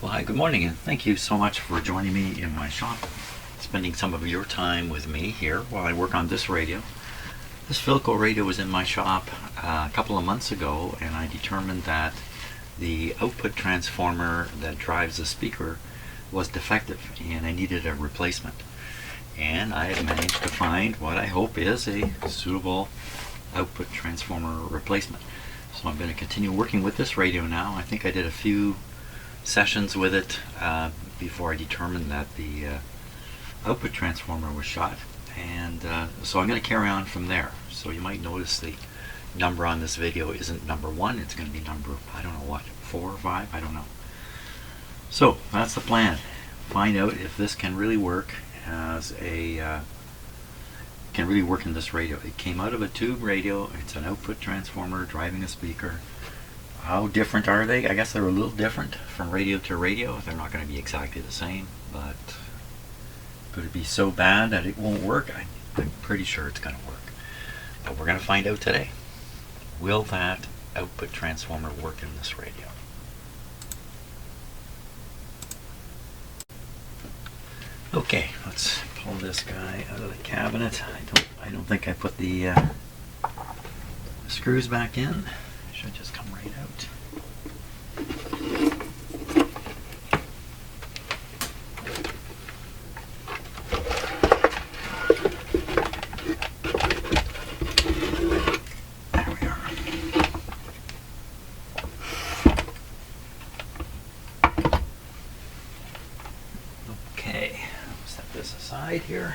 Well, hi, good morning, and thank you so much for joining me in my shop, spending some of your time with me here while I work on this radio. This Philco radio was in my shop a couple of months ago, and I determined that the output transformer that drives the speaker was defective, and I needed a replacement. And I have managed to find what I hope is a suitable output transformer replacement. So I'm going to continue working with this radio now. I think I did a few sessions with it before I determined that the output transformer was shot, and so I'm going to carry on from there. So you might notice the number on this video isn't number 1, it's going to be number, I don't know what, 4 or 5, I don't know. So that's the plan. Find out if this can really work as a can really work in this radio. It came out of a tube radio. It's an output transformer driving a speaker. How different are they? I guess they're a little different from radio to radio. They're not going to be exactly the same, but could it be so bad that it won't work? I'm pretty sure it's going to work. But we're going to find out today. Will that output transformer work in this radio? Okay, let's pull this guy out of the cabinet. I don't think I put the screws back in. Should just come right out. There we are. Okay, I'll set this aside here.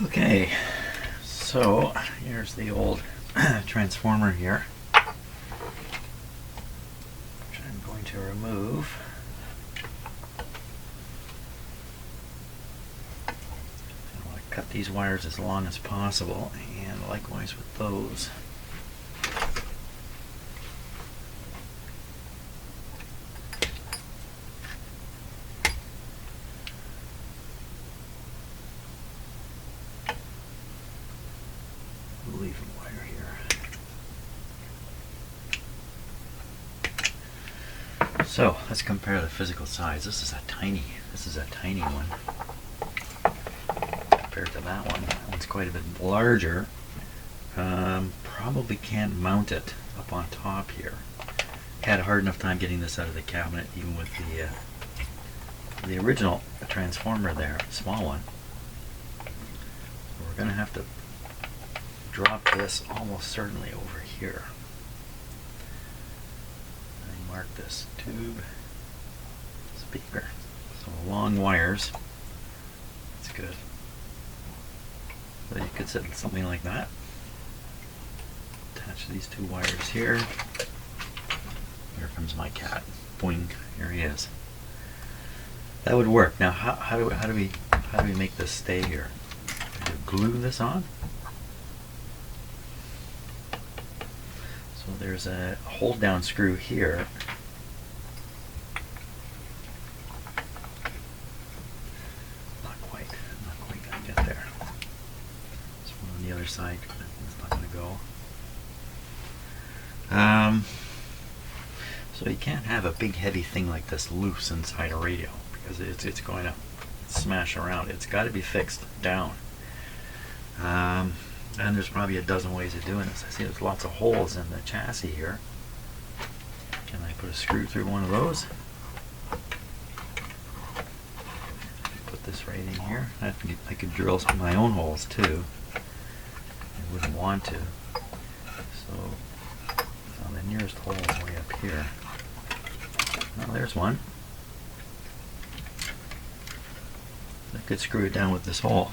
Okay, so here's the old transformer here, which I'm going to remove. I want to cut these wires as long as possible, and likewise with those. Leave a wire here. So let's compare the physical size. This is a tiny one compared to that one. That one's quite a bit larger. Probably can't mount it up on top here. Had a hard enough time getting this out of the cabinet, even with the original transformer there, small one. So we're going to have to drop this almost certainly over here. I mark this tube speaker. So long wires. That's good. So you could set something like that. Attach these two wires here. Here comes my cat. Boing. Here he is. That would work. Now, how do we make this stay here? Do you glue this on? So there's a hold down screw here. Not quite gonna get there. There's one on the other side. It's not gonna go. So you can't have a big heavy thing like this loose inside a radio because it's going to smash around. It's got to be fixed down. And there's probably a dozen ways of doing this. I see there's lots of holes in the chassis here. Can I put a screw through one of those? Put this right in here. I could drill some of my own holes too. I wouldn't want to. So the nearest hole is way up here. Well, there's one. I could screw it down with this hole.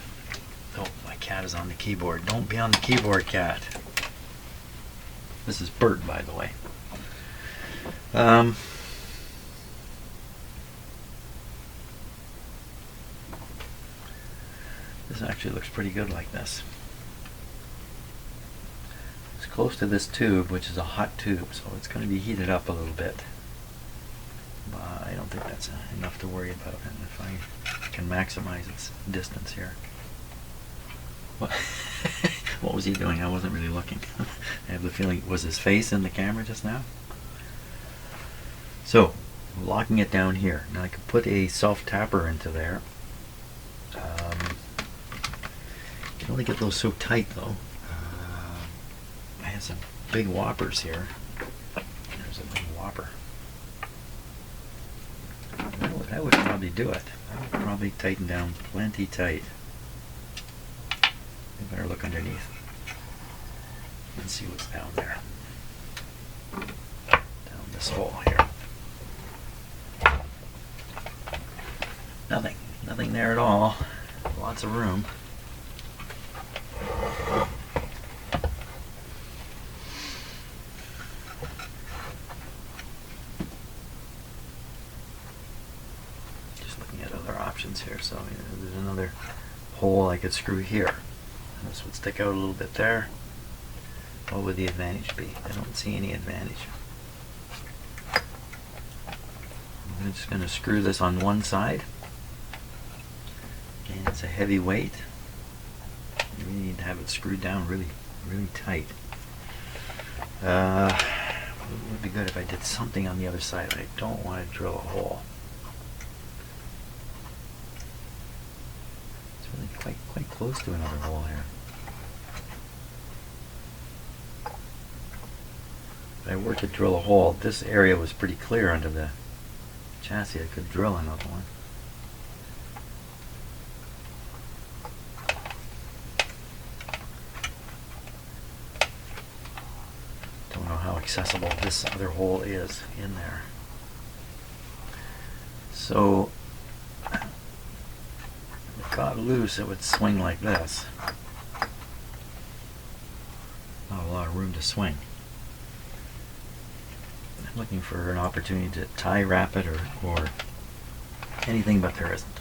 Oh, my cat is on the keyboard. Don't be on the keyboard, cat. This is Bert, by the way. This actually looks pretty good like this. It's close to this tube, which is a hot tube, so it's going to be heated up a little bit. But I don't don't think that's enough to worry about. And if I can maximize its distance here. What, what was he doing? I wasn't really looking. I have the feeling, was his face in the camera just now? So, locking it down here. Now I could put a self-tapper into there. You can only get those so tight though. I have some big whoppers here. There's a big whopper. That would probably do it. That would probably tighten down plenty tight. You better look underneath and see what's down there. Down this hole here. Nothing. Nothing there at all. Lots of room. Here, so there's another hole I could screw here. And this would stick out a little bit there. What would the advantage be? I don't see any advantage. I'm just going to screw this on one side. And it's a heavy weight. You really need to have it screwed down really tight. It would be good if I did something on the other side. I don't want to drill a hole. Quite close to another hole here. If I were to drill a hole, this area was pretty clear under the chassis. I could drill another one. Don't know how accessible this other hole is in there. So got loose, it would swing like this. Not a lot of room to swing. I'm looking for an opportunity to tie wrap it or anything, but there isn't.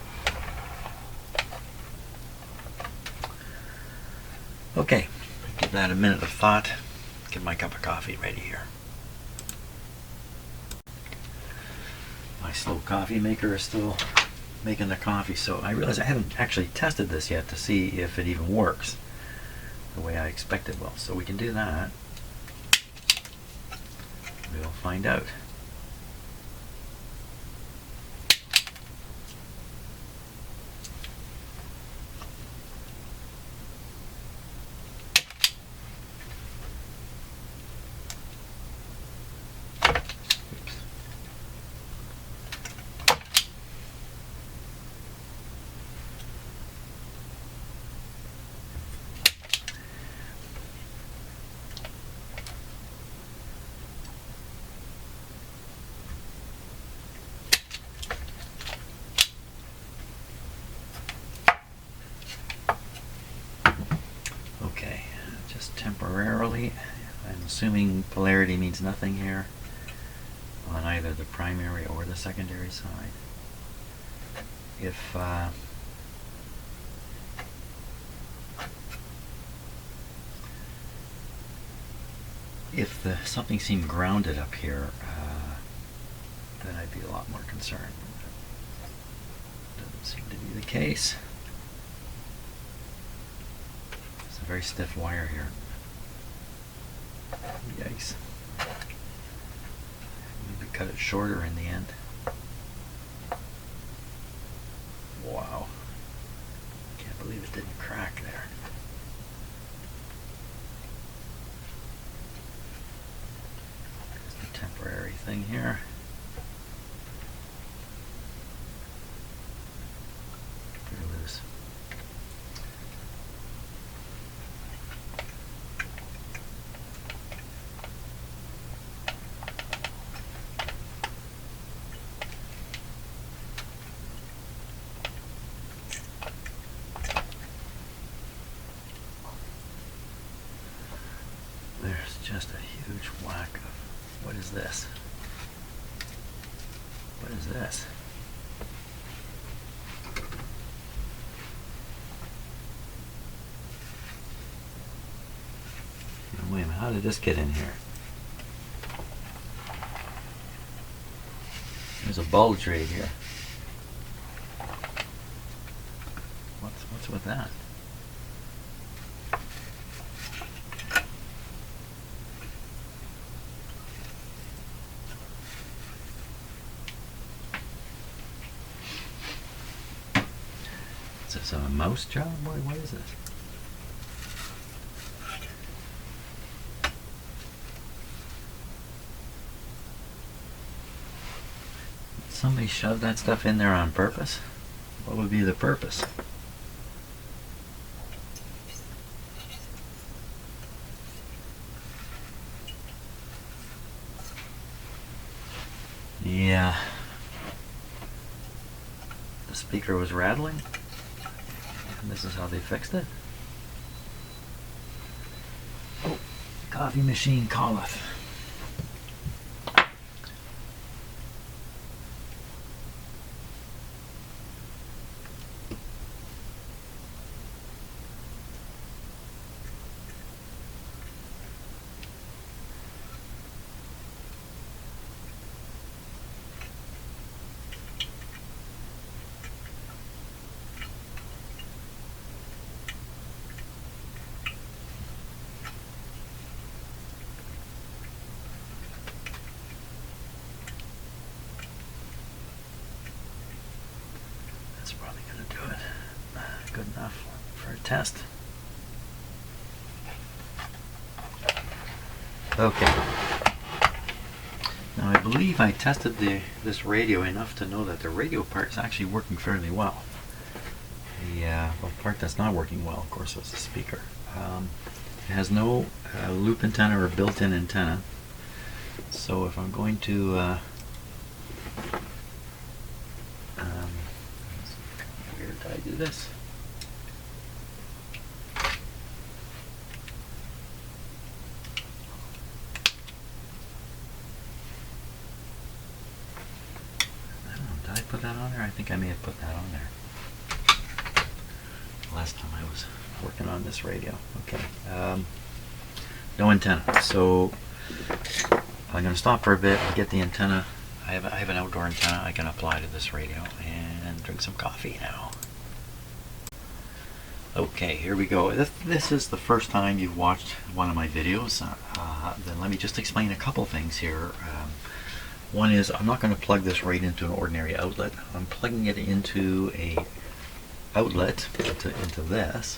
Okay, give that a minute of thought. Get my cup of coffee ready here. My slow coffee maker is still making the coffee, so I realize I haven't actually tested this yet to see if it even works the way I expect it will. So we can do that. We'll find out. Temporarily, I'm assuming polarity means nothing here on either the primary or the secondary side. If something seemed grounded up here, then I'd be a lot more concerned. Doesn't seem to be the case. It's a very stiff wire here. Yikes. Maybe cut it shorter in the end. Wow. Can't believe it didn't crack there. Just a temporary thing here. Pretty loose. Just a huge whack of, what is this? What is this? Now, wait a minute, how did this get in here? There's a bulge right here. What's with that? Is this a mouse job? What is this? Somebody shoved that stuff in there on purpose? What would be the purpose? Yeah. The speaker was rattling, and this is how they fixed it. Oh, coffee machine calleth. Probably going to do it good enough for a test. Okay. Now I believe I tested this radio enough to know that the radio part is actually working fairly well. The part that's not working well, of course, is the speaker. It has no loop antenna or built-in antenna. So if I'm going to I do this. I don't know, did I put that on there? I think I may have put that on there last time I was working on this radio. Okay. No antenna. So I'm going to stop for a bit and get the antenna. I have an outdoor antenna I can apply to this radio and drink some coffee now. Okay, here we go. This is the first time you've watched one of my videos. Then let me just explain a couple things here. One is I'm not going to plug this right into an ordinary outlet. I'm plugging it into a outlet, into this,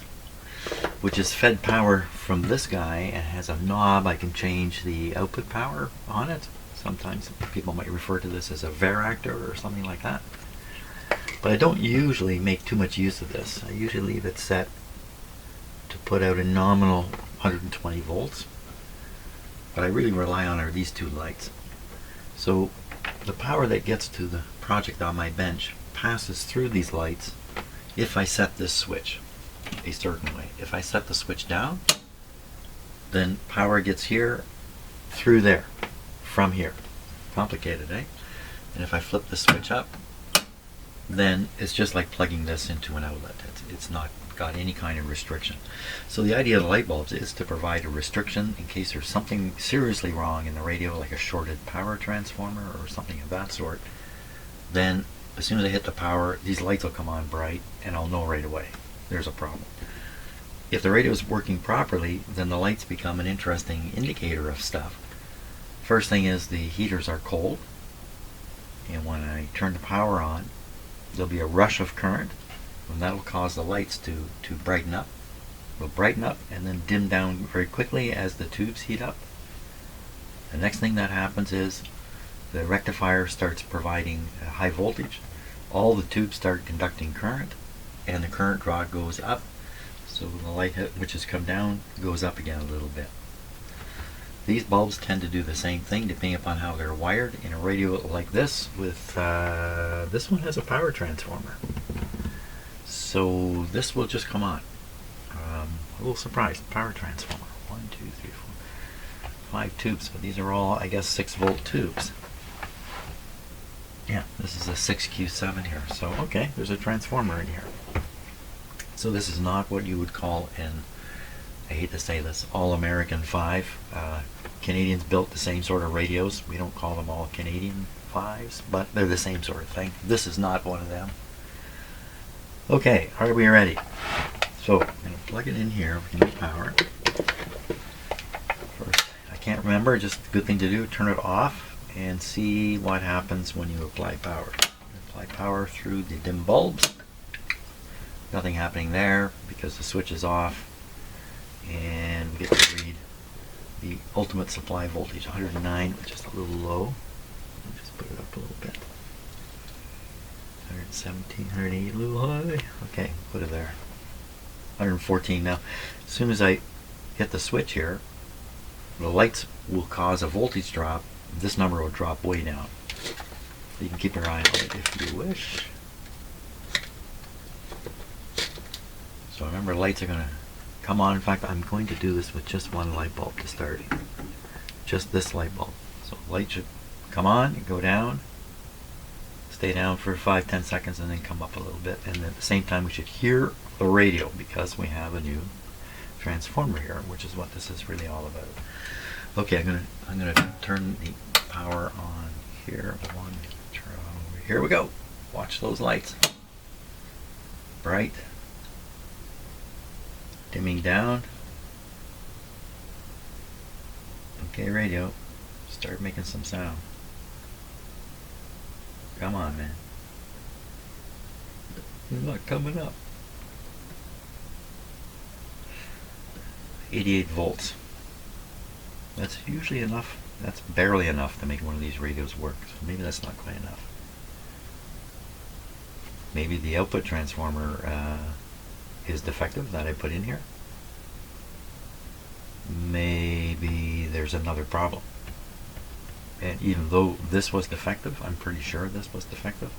which is fed power from this guy and has a knob. I can change the output power on it. Sometimes people might refer to this as a varactor or something like that. But I don't usually make too much use of this. I usually leave it set to put out a nominal 120 volts. What I really rely on are these two lights. So the power that gets to the project on my bench passes through these lights if I set this switch a certain way. If I set the switch down, then power gets here through there, from here. Complicated, eh? And if I flip the switch up, then it's just like plugging this into an outlet. It's not got any kind of restriction. So the idea of the light bulbs is to provide a restriction in case there's something seriously wrong in the radio, like a shorted power transformer or something of that sort. Then as soon as I hit the power, these lights will come on bright and I'll know right away there's a problem. If the radio is working properly, then the lights become an interesting indicator of stuff. First thing is the heaters are cold, and when I turn the power on, there'll be a rush of current, and that'll cause the lights to brighten up. They'll brighten up and then dim down very quickly as the tubes heat up. The next thing that happens is the rectifier starts providing a high voltage. All the tubes start conducting current, and the current draw goes up. So the light, which has come down, goes up again a little bit. These bulbs tend to do the same thing depending upon how they're wired. In a radio like this, with this one has a power transformer, so this will just come on. A little surprised. Power transformer. 1, 2, 3, 4, 5 tubes, but these are all, I guess, 6-volt tubes. Yeah, this is a 6Q7 here. So okay, there's a transformer in here. So this is not what you would call an, I hate to say this, all-American 5. Canadians built the same sort of radios. We don't call them all Canadian 5s, but they're the same sort of thing. This is not one of them. Okay, are we ready? So I'm going to plug it in here. We can use power. First, I can't remember, just a good thing to do, turn it off and see what happens when you apply power. Apply power through the dim bulbs. Nothing happening there because the switch is off, and we get to read the ultimate supply voltage, 109, which is a little low. Let me just put it up a little bit. 117, 108, a little high. Okay, put it there. 114 now. As soon as I hit the switch here, the lights will cause a voltage drop. This number will drop way down. You can keep your eye on it if you wish. So remember, lights are going to come on. In fact, I'm going to do this with just one light bulb to start. Just this light bulb. So light should come on and go down. Stay down for 5-10 seconds and then come up a little bit. And at the same time, we should hear the radio because we have a new transformer here, which is what this is really all about. Okay, I'm gonna turn the power on here. One, turn on over. Here we go. Watch those lights. Bright. Dimming down. Okay, radio, start making some sound. Come on, man. It's not coming up. 88 volts. That's usually enough. That's barely enough to make one of these radios work. So maybe that's not quite enough. Maybe the output transformer is defective that I put in here. Maybe there's another problem. And even though this was defective, I'm pretty sure this was defective.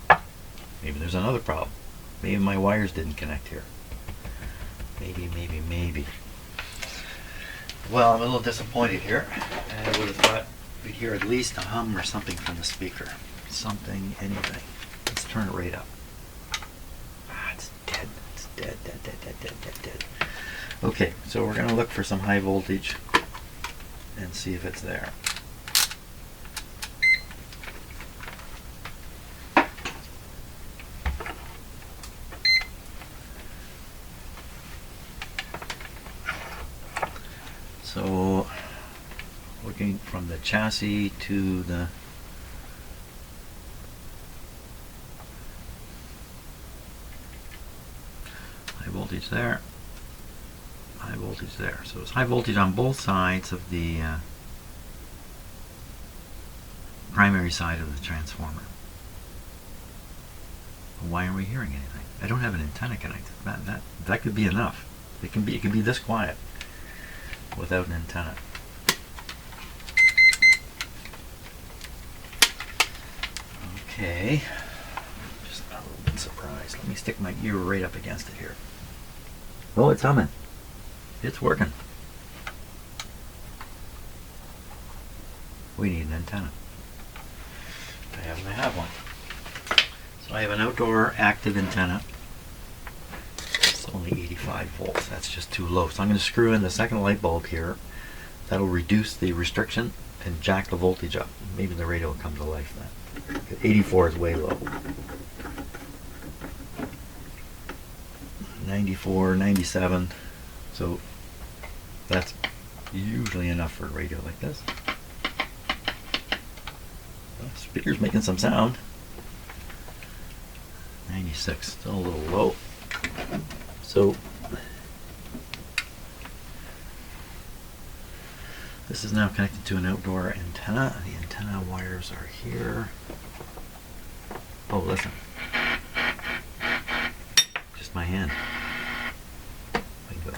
Maybe there's another problem. Maybe my wires didn't connect here. Maybe. Well, I'm a little disappointed here. I would have thought we'd hear at least a hum or something from the speaker. Something, anything. Let's turn it right up. It's dead. It's dead. Okay, so we're going to look for some high voltage and see if it's there. So, looking from the chassis to the high voltage there, high voltage there. So it's high voltage on both sides of the primary side of the transformer. Why aren't we hearing anything? I don't have an antenna connected. That could be enough. It can be this quiet without an antenna. Okay, just a little bit surprised. Let me stick my ear right up against it here. Oh, it's humming. It's working. We need an antenna. I happen to have one. So I have an outdoor active antenna. It's only 85 volts. That's just too low. So I'm going to screw in the second light bulb here. That'll reduce the restriction and jack the voltage up. Maybe the radio will come to life then. 84 is way low. 94, 97. So that's usually enough for a radio like this. The speaker's making some sound. 96, still a little low. So this is now connected to an outdoor antenna. The antenna wires are here. Oh, listen. Just my hand. There you go.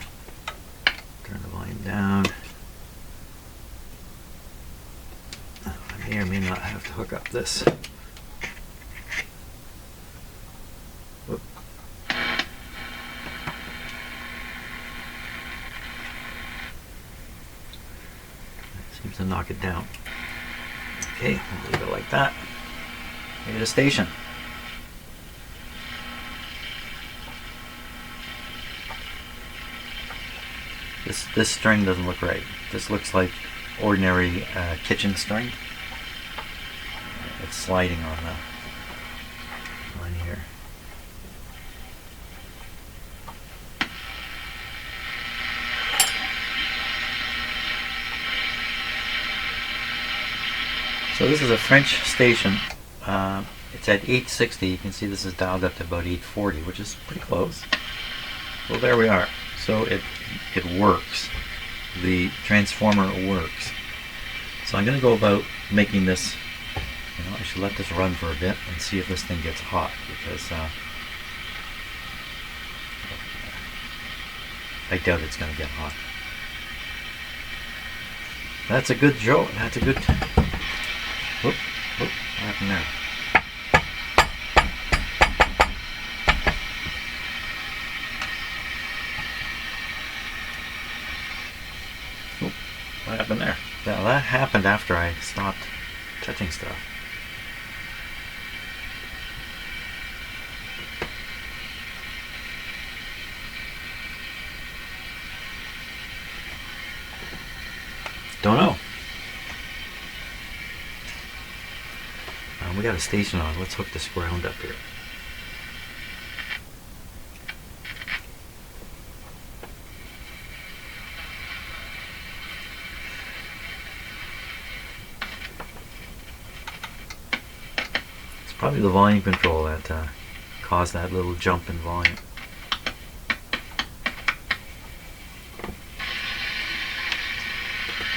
Turn the volume down. I may or may not have to hook up this. Whoop. Seems to knock it down. Okay, we'll leave it like that. Need a station. This string doesn't look right. This looks like ordinary kitchen string. it's sliding on the line here. So this is a French station. It's at 860. You can see this is dialed up to about 840, which is pretty close. Well, there we are. So it works. The transformer works. So I'm going to go about making this, I should let this run for a bit and see if this thing gets hot, because I doubt it's going to get hot. That's a good joke. That's a good... Whoop, whoop, what happened there? Whoop, what happened there? Now that happened after I stopped touching stuff. Don't know. We got a station on. Let's hook this ground up here. It's probably the volume control that caused that little jump in volume.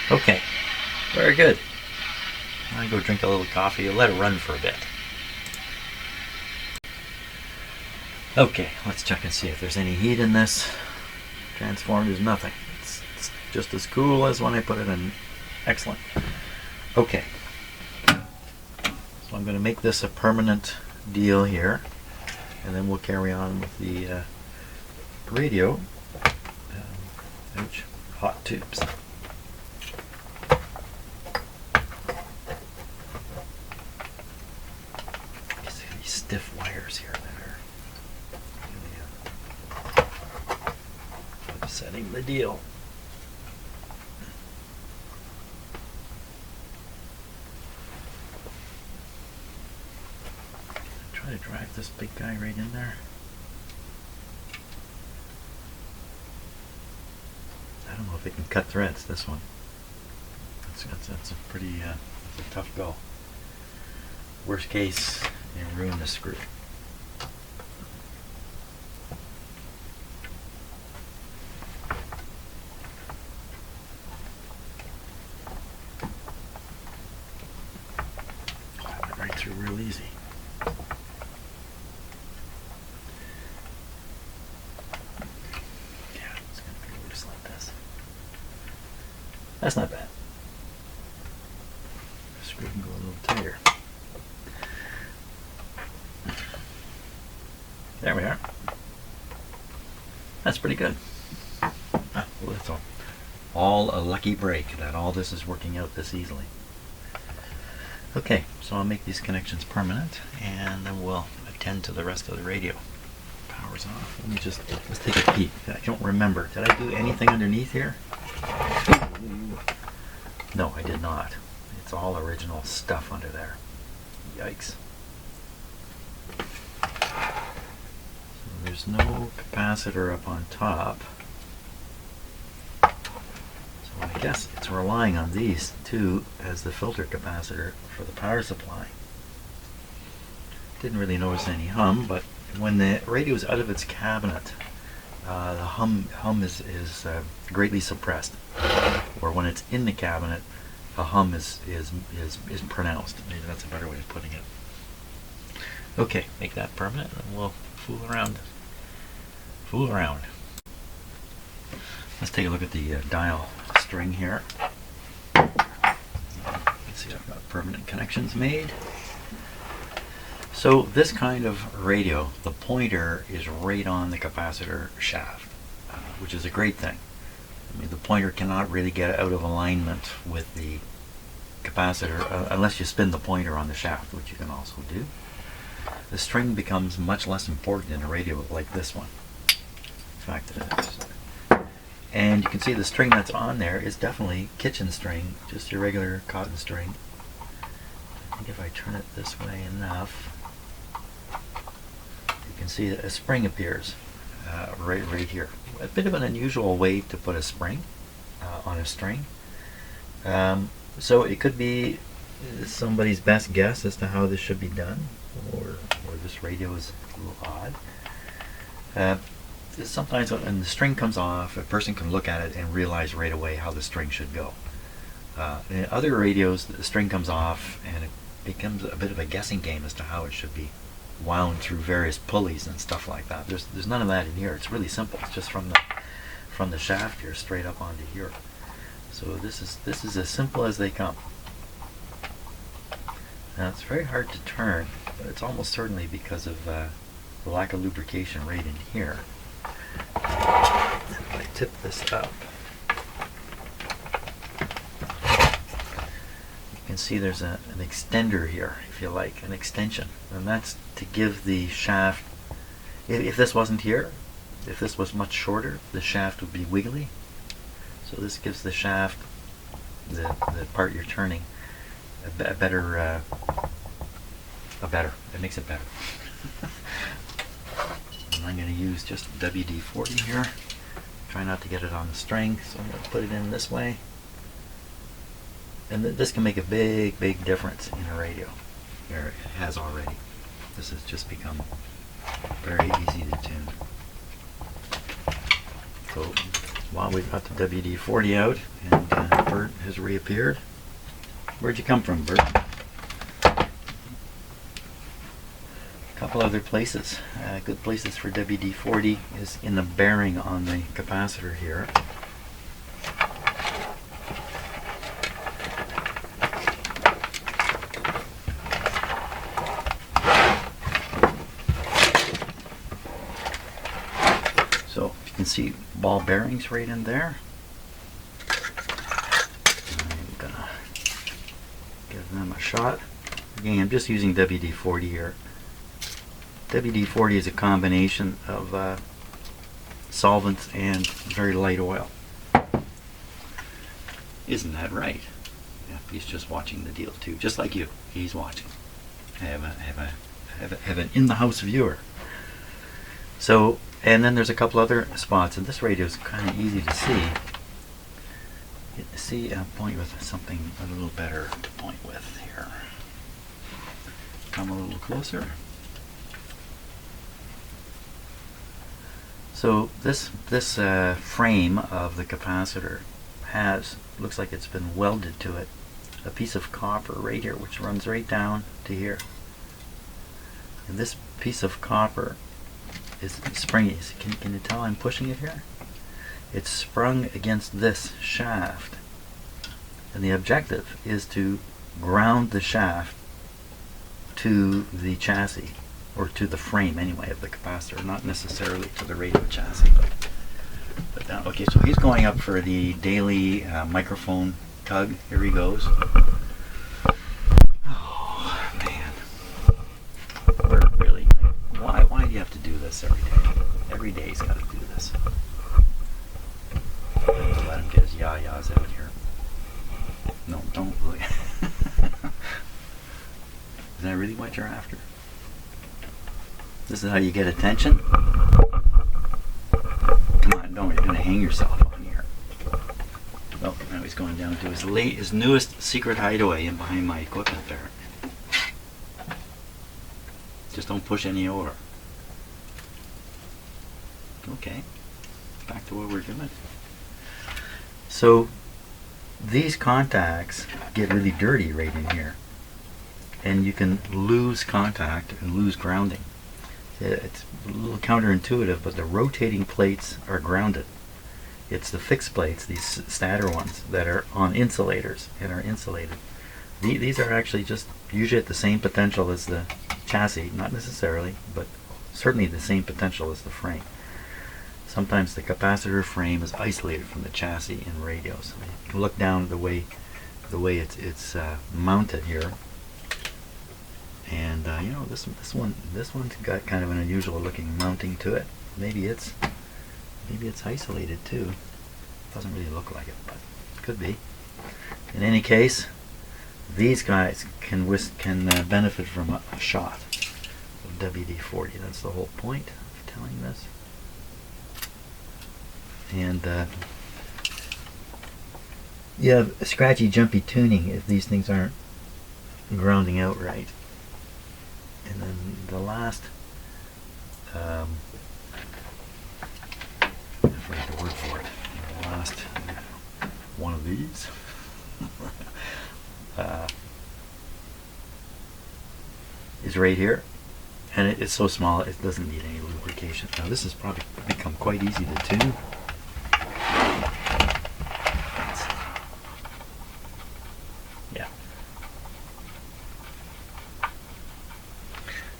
Okay, very good. I go drink a little coffee and let it run for a bit. Okay, let's check and see if there's any heat in this transformer. There's nothing. It's just as cool as when I put it in. Excellent. Okay, so I'm going to make this a permanent deal here, and then we'll carry on with the radio. Ouch, hot tubes. Stiff wires here that are upsetting the deal. Try to drive this big guy right in there. I don't know if it can cut threads, this one. That's a pretty that's a tough go. Worst case, you ruin the screw. Oh, that went right through real easy. Yeah, it's going to be loose like this. That's not bad. The screw can go a little tighter. There we are. That's pretty good. Well, that's all a lucky break that all this is working out this easily. Okay, so I'll make these connections permanent, and then we'll attend to the rest of the radio. Power's off. Let's take a peek. I don't remember. Did I do anything underneath here? No, I did not. It's all original stuff under there. Yikes. There's no capacitor up on top, so I guess it's relying on these two as the filter capacitor for the power supply. Didn't really notice any hum, but when the radio is out of its cabinet, the hum is greatly suppressed. Or when it's in the cabinet, a hum is pronounced. Maybe that's a better way of putting it. Okay, make that permanent, and we'll fool around. Let's take a look at the dial string here. Let's see, I've got permanent connections made. So this kind of radio, the pointer is right on the capacitor shaft, which is a great thing. I mean, the pointer cannot really get out of alignment with the capacitor unless you spin the pointer on the shaft, which you can also do. The string becomes much less important in a radio like this one. In fact, it is. And you can see the string that's on there is definitely kitchen string, just your regular cotton string. if I turn it this way enough, you can see that a spring appears right here. A bit of an unusual way to put a spring on a string. So it could be somebody's best guess as to how this should be done, or this radio is a little odd. Sometimes when the string comes off, a person can look at it and realize right away how the string should go. In other radios, the string comes off and it becomes a bit of a guessing game as to how it should be wound through various pulleys and stuff like that. There's none of that in here. It's really simple. It's just from the shaft here straight up onto here. So this is as simple as they come. Now it's very hard to turn, but it's almost certainly because of the lack of lubrication right in here. If I tip this up, you can see there's an extender here, if you like, an extension, and that's to give the shaft, if this wasn't here, if this was much shorter, the shaft would be wiggly. So this gives the shaft, the part you're turning, it makes it better. And I'm going to use just WD-40 here. Try not to get it on the string, so I'm going to put it in this way. And this can make a big difference in a radio. Or it has already. This has just become very easy to tune. So while we've got the WD-40 out and Bert has reappeared. Where'd you come from, Bert? A couple other places. Good places for WD-40 is in the bearing on the capacitor here. So you can see ball bearings right in there. I'm gonna give them a shot. Again, I'm just using WD-40 here. WD-40 is a combination of solvents and very light oil. Isn't that right? Yeah, he's just watching the deal too, just like you. He's watching. I have an in-the-house viewer. So, and then there's a couple other spots, and this radio is kind of easy to see. I'll point with something a little better to point with here. Come a little closer. So this frame of the capacitor looks like it's been welded to it, a piece of copper right here, which runs right down to here. And this piece of copper is springy. Can you tell I'm pushing it here? It's sprung against this shaft, and the objective is to ground the shaft to the chassis, or to the frame anyway of the capacitor, not necessarily to the radio chassis. But now, okay, so he's going up for the daily microphone tug. Here he goes. Oh man, really? Why do you have to do this every day? Every day he's got to do this. Let him get his yah-yahs out here. No, don't really. Is that really what you're after? This is how you get attention? Come on, don't. You're going to hang yourself on here. Oh, now he's going down to his newest secret hideaway in behind my equipment there. Just don't push any over. Okay, back to what we're doing. So these contacts get really dirty right in here, and you can lose contact and lose grounding. It's a little counterintuitive, but the rotating plates are grounded. It's the fixed plates, these stator ones, that are on insulators and are insulated. These are actually just usually at the same potential as the chassis, not necessarily, but certainly the same potential as the frame. Sometimes the capacitor frame is isolated from the chassis in radios. You can look down at the way it's mounted here. And you know, this one's got kind of an unusual looking mounting to it. Maybe it's isolated too. Doesn't really look like it, but it could be. In any case, these guys can benefit from a shot of WD-40. That's the whole point of telling this. And you have scratchy, jumpy tuning if these things aren't grounding out right. And then the last, I forget the word for it. The last one of these is right here, and it's so small it doesn't need any lubrication. Now this has probably become quite easy to tune. Yeah.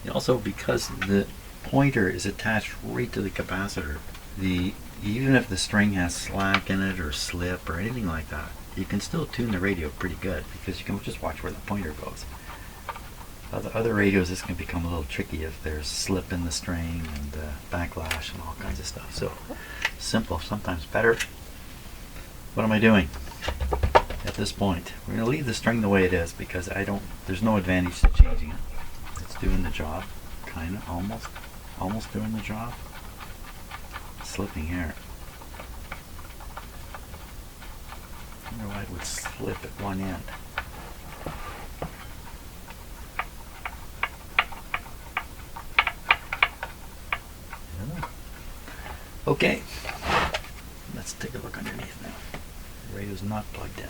And also, because the pointer is attached right to the capacitor, even if the string has slack in it or slip or anything like that, you can still tune the radio pretty good because you can just watch where the pointer goes. Other radios, this can become a little tricky if there's slip in the string and backlash and all kinds of stuff. So simple, sometimes better. What am I doing at this point? We're going to leave the string the way it is because there's no advantage to changing it. It's doing the job, kind of, almost doing the job. Slipping here. I wonder why it would slip at one end. Okay, let's take a look underneath now. The radio's not plugged in.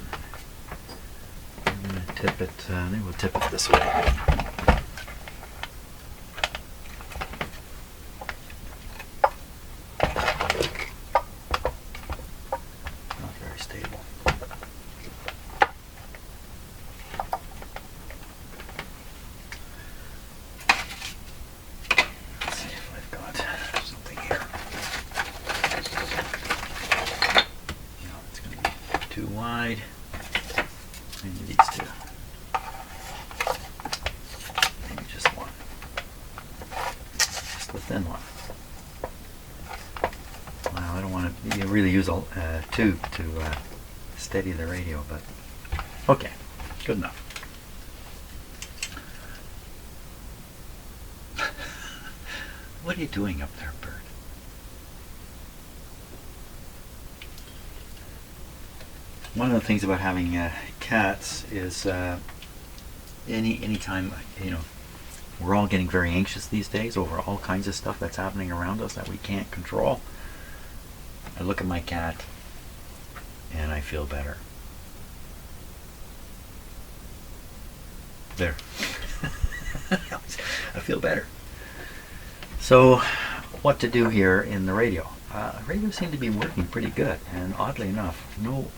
I'm going to tip it, maybe we'll tip it this way. Not very stable. Let's see if I've got something here. Too wide. Maybe these two. Maybe just one. Just the thin one. Wow, I don't want to really use a tube to steady the radio, but okay, good enough. What are you doing up there, bird? One of the things about having cats is anytime, we're all getting very anxious these days over all kinds of stuff that's happening around us that we can't control. I look at my cat and I feel better. There. I feel better. So what to do here in the radio? Radios seem to be working pretty good, and oddly enough, no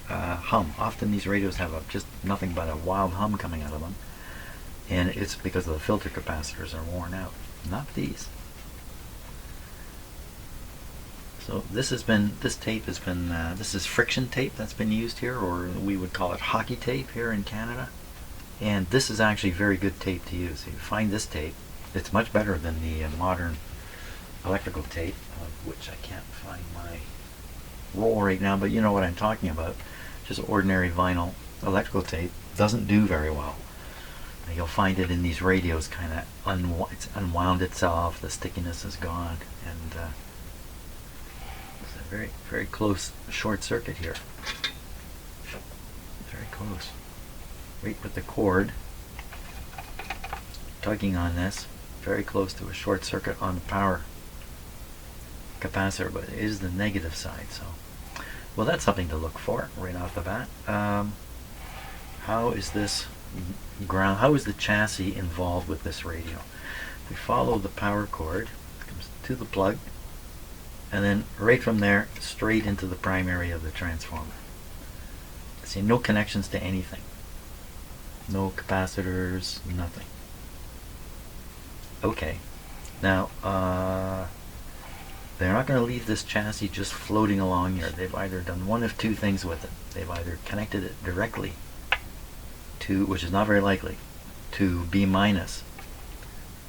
hum. Often these radios have just nothing but a wild hum coming out of them, and it's because the filter capacitors are worn out. Not these. So this tape has been this is friction tape that's been used here, or we would call it hockey tape here in Canada, and this is actually very good tape to use. If you find this tape, it's much better than the modern electrical tape, of which I can't find my roll right now, but you know what I'm talking about. Just ordinary vinyl electrical tape doesn't do very well. And you'll find it in these radios kind of it's unwound itself, the stickiness is gone, and it's a very, very close short circuit here. Very close. Right with the cord tugging on this, very close to a short circuit on the power capacitor, but it is the negative side. So, well, that's something to look for right off the bat. How is this ground? How is the chassis involved with this radio? We follow the power cord, it comes to the plug, and then right from there straight into the primary of the transformer. See, no connections to anything, no capacitors, nothing. Okay, now they're not going to leave this chassis just floating along here. They've either done one of two things with it. They've either connected it directly to, which is not very likely, to B minus,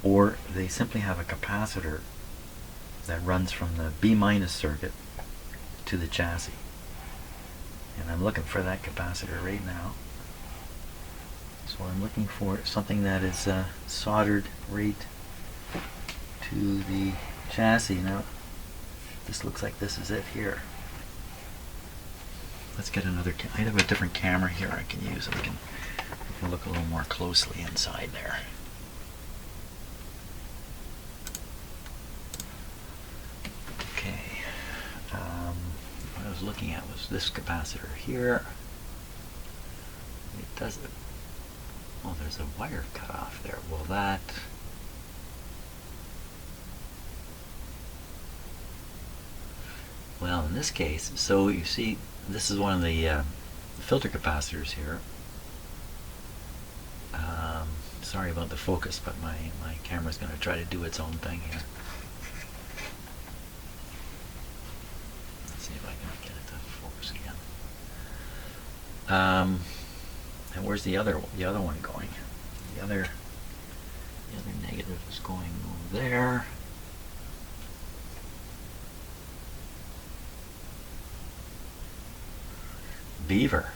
or they simply have a capacitor that runs from the B minus circuit to the chassis. And I'm looking for that capacitor right now. So I'm looking for something that is soldered right to the chassis. Now, this looks like this is it here. Let's get another. I have a different camera here I can use. We can look a little more closely inside there. Okay. What I was looking at was this capacitor here. It does it. Oh, there's a wire cut off there. Well, that. Well, in this case, so you see, this is one of the filter capacitors here. Sorry about the focus, but my camera's going to try to do its own thing here. Let's see if I can get it to focus again. And where's the other one going? The other negative is going over there. Beaver.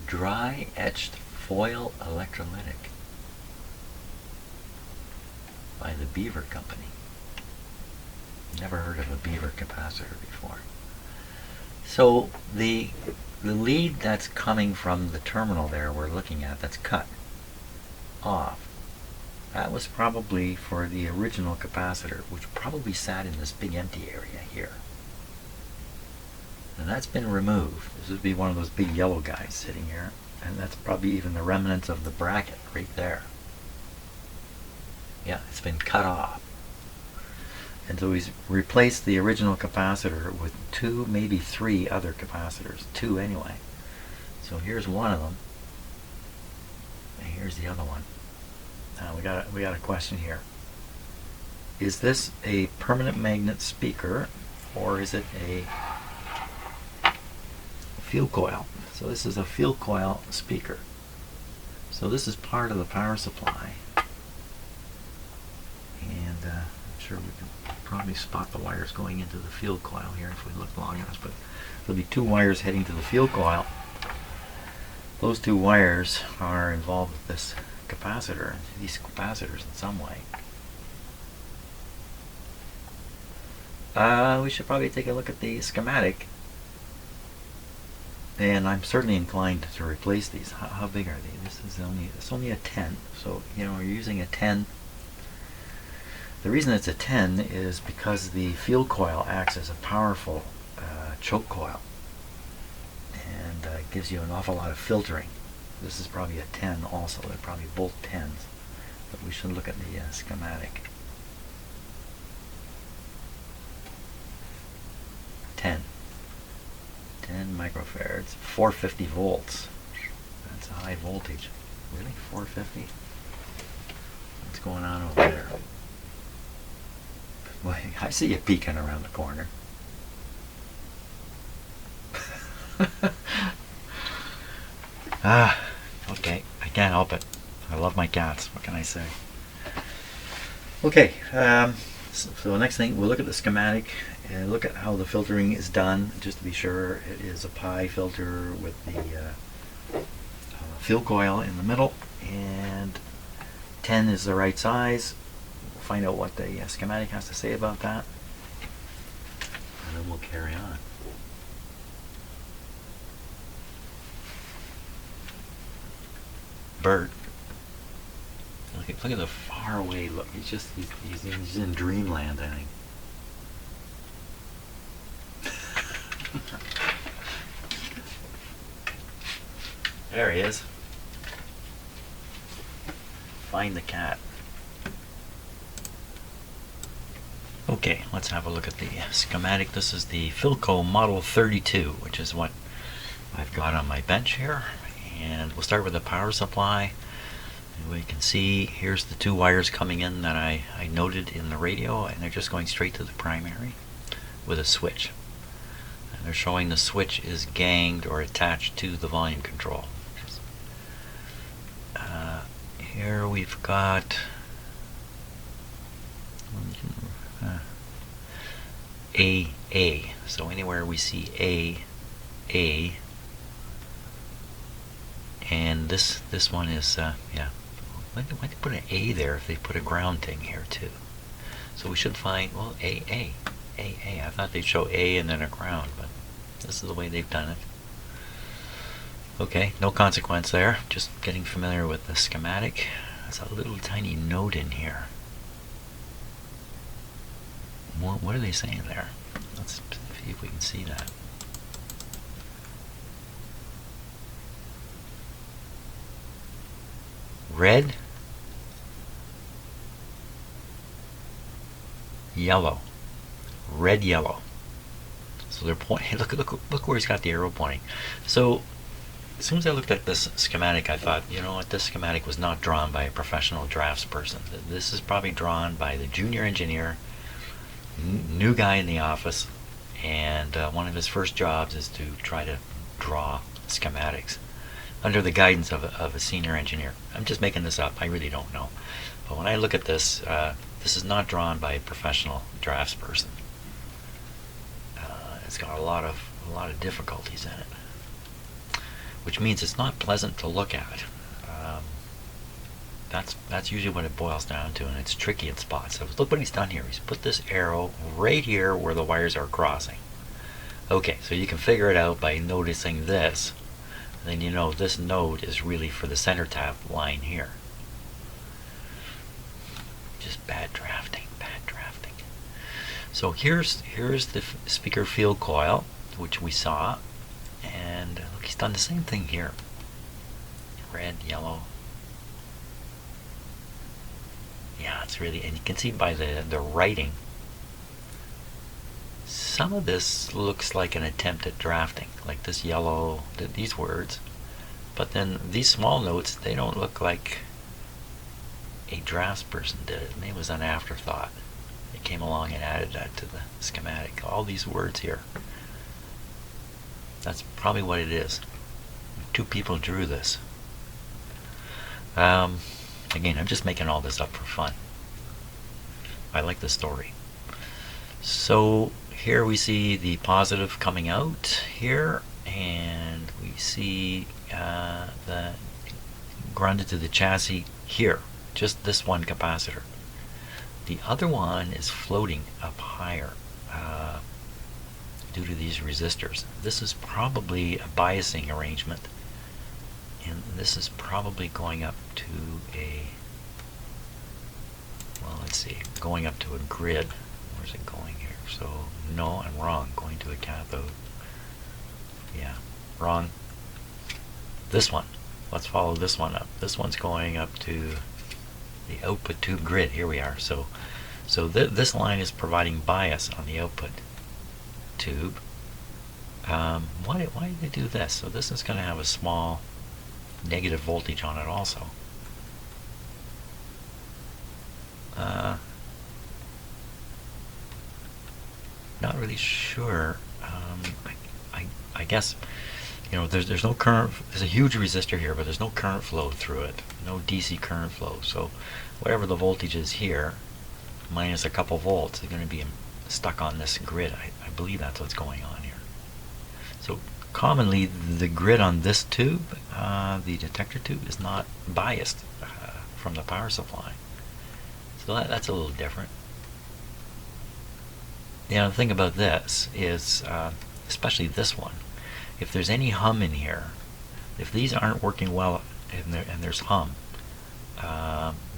Dry etched foil electrolytic by the Beaver Company. Never heard of a Beaver capacitor before. So the lead that's coming from the terminal there we're looking at, that's cut off, that was probably for the original capacitor, which probably sat in this big empty area here. And that's been removed. This would be one of those big yellow guys sitting here. And that's probably even the remnants of the bracket right there. Yeah, it's been cut off. And so he's replaced the original capacitor with 2, maybe 3 other capacitors. 2 anyway. So here's one of them. And here's the other one. Now we got a question here. Is this a permanent magnet speaker, or is it a field coil? So this is a field coil speaker. So this is part of the power supply. And I'm sure we can probably spot the wires going into the field coil here if we look long enough. But there'll be 2 wires heading to the field coil. Those 2 wires are involved with this capacitor, these capacitors in some way. We should probably take a look at the schematic. And I'm certainly inclined to replace these. How big are they? It's only a 10. So, you know, we're using a 10. The reason it's a 10 is because the field coil acts as a powerful choke coil, and gives you an awful lot of filtering. This is probably a 10 also. They're probably both 10s. But we should look at the schematic. 10 microfarads, 450 volts. That's a high voltage. Really? 450? What's going on over there? Boy, I see you peeking around the corner. Okay. I can't help it. I love my cats. What can I say? Okay. So the next thing, we'll look at the schematic and look at how the filtering is done, just to be sure it is a pi filter with the field coil in the middle, and 10 is the right size. We'll find out what the schematic has to say about that, and then we'll carry on. Bert. Look at the far away look. He's in dreamland, I think. There he is. Find the cat. Okay, let's have a look at the schematic. This is the Philco Model 32, which is what I've got on my bench here. And we'll start with the power supply. And we can see here's the 2 wires coming in that I noted in the radio, and they're just going straight to the primary with a switch. And they're showing the switch is ganged or attached to the volume control. Here we've got A. So anywhere we see A, And this one is yeah. Why did they put an A there if they put a ground thing here too? So we should find, well, AA. I thought they'd show A and then a ground, but this is the way they've done it. Okay, no consequence there. Just getting familiar with the schematic. There's a little tiny note in here. What are they saying there? Let's see if we can see that. Red, yellow, red, yellow. So they're pointing. Look where he's got the arrow pointing. So as soon as I looked at this schematic, I thought, you know what, this schematic was not drawn by a professional draftsperson. This is probably drawn by the junior engineer, new guy in the office, and one of his first jobs is to try to draw schematics under the guidance of a senior engineer. I'm just making this up. I really don't know. But when I look at this, this is not drawn by a professional draftsperson. It's got a lot of difficulties in it, which means it's not pleasant to look at. That's usually what it boils down to, and it's tricky in spots. So look what he's done here. He's put this arrow right here where the wires are crossing. Okay, so you can figure it out by noticing this. Then you know this node is really for the center tap line here. Just bad drafting, bad drafting. So here's the speaker field coil, which we saw, and look, he's done the same thing here. Red, yellow. Yeah, it's really, and you can see by the writing, some of this looks like an attempt at drafting, like this yellow, these words. But then these small notes, they don't look like a draftsperson did it. Maybe it was an afterthought. They came along and added that to the schematic. All these words here. That's probably what it is. Two people drew this. Again, I'm just making all this up for fun. I like the story. So here we see the positive coming out here, and we see the grounded to the chassis here. Just this one capacitor. The other one is floating up higher due to these resistors. This is probably a biasing arrangement, and this is probably going up to a, well, let's see, going up to a grid. Where's it going here? So no, I'm wrong. Going to a cathode. Yeah, wrong. This one. Let's follow this one up. This one's going up to the output tube grid. Here we are. So this line is providing bias on the output tube. Why did they do this? So this is going to have a small negative voltage on it also. Not really sure. I guess, you know, there's no current. There's a huge resistor here, but there's no current flow through it. No DC current flow. So whatever the voltage is here, minus a couple volts, is going to be stuck on this grid. I believe that's what's going on here. So commonly, the grid on this tube, the detector tube, is not biased from the power supply. So that's a little different. Now the thing about this is, especially this one, if there's any hum in here, if these aren't working well and there's hum,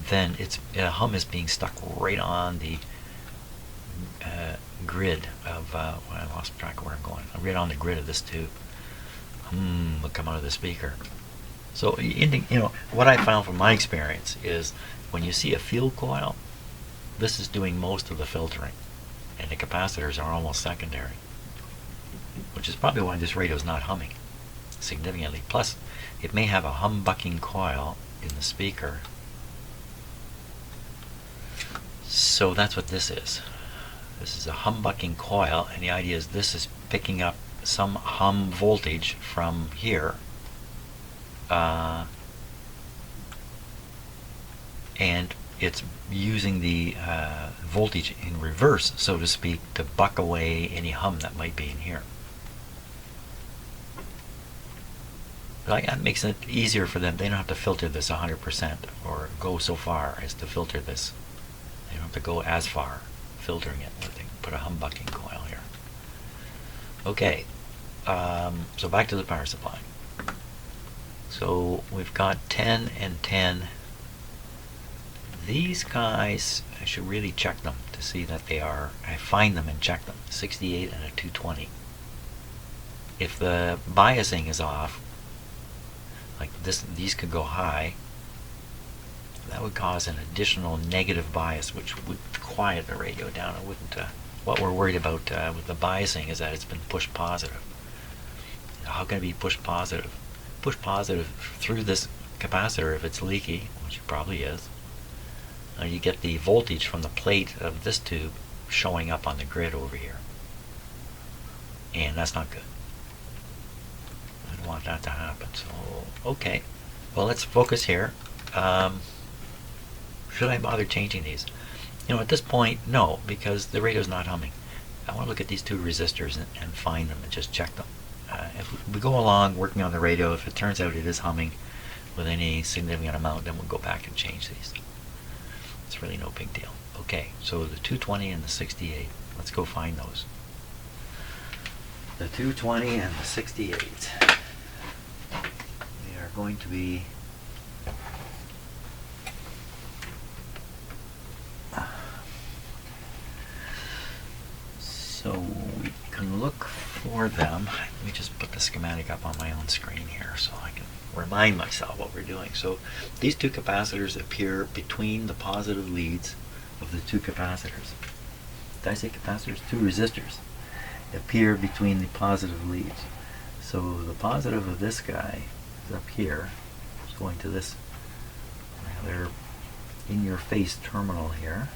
then hum is being stuck right on the grid of, well, I lost track of where I'm going. Right on the grid of this tube. Will come out of the speaker. So, you know, what I found from my experience is when you see a field coil, this is doing most of the filtering, and the capacitors are almost secondary, which is probably why this radio is not humming significantly. Plus, it may have a humbucking coil in the speaker. So that's what this is. This is a humbucking coil, and the idea is this is picking up some hum voltage from here, and it's using the voltage in reverse, so to speak, to buck away any hum that might be in here. Like, that makes it easier for them. They don't have to filter this 100% or go so far as to filter this. They don't have to go as far filtering it. They can put a humbucking coil here. Okay, so back to the power supply. So we've got 10 and 10. These guys, I should really check them to see that they are, I find them and check them. 68 and a 220. If the biasing is off, like this, these could go high, that would cause an additional negative bias, which would quiet the radio down. It wouldn't. What we're worried about with the biasing is that it's been pushed positive. How can it be pushed positive? Push positive through this capacitor if it's leaky, which it probably is. You get the voltage from the plate of this tube showing up on the grid over here, and that's not good. I don't want that to happen. So okay, well, let's focus here. Should I bother changing these? You know, at this point, no, because the radio's not humming. I want to look at these two resistors and find them and just check them. If we go along working on the radio, if it turns out it is humming with any significant amount, then we'll go back and change these. It's really no big deal. Okay, so the 220 and the 68. Let's go find those. The 220 and the 68. They are going to be so we can look for them. Let me just put the schematic up on my own screen here so I can remind myself what we're doing. So these two capacitors appear between the positive leads of the two capacitors. Did I say capacitors? Two resistors appear between the positive leads. So the positive of this guy is up here. It's going to this rather in-your-face terminal here.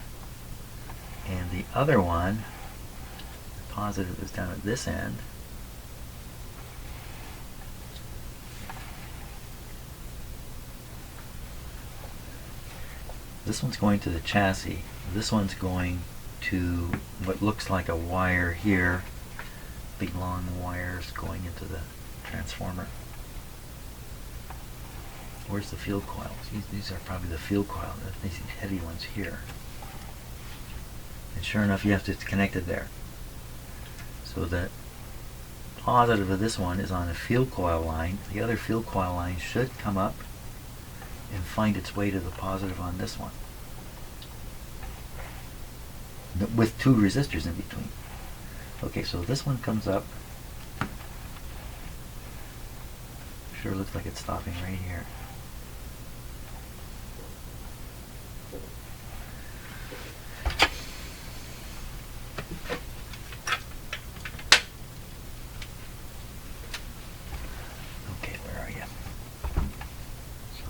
And the other one, the positive, is down at this end. This one's going to the chassis. This one's going to what looks like a wire here. Big long wires going into the transformer. Where's the field coils? These are probably the field coil. These heavy ones here. And sure enough, you have to connect it there. So the positive of this one is on a field coil line. The other field coil line should come up and find its way to the positive on this one, with two resistors in between. Okay, so this one comes up. Sure looks like it's stopping right here. Okay, where are you? So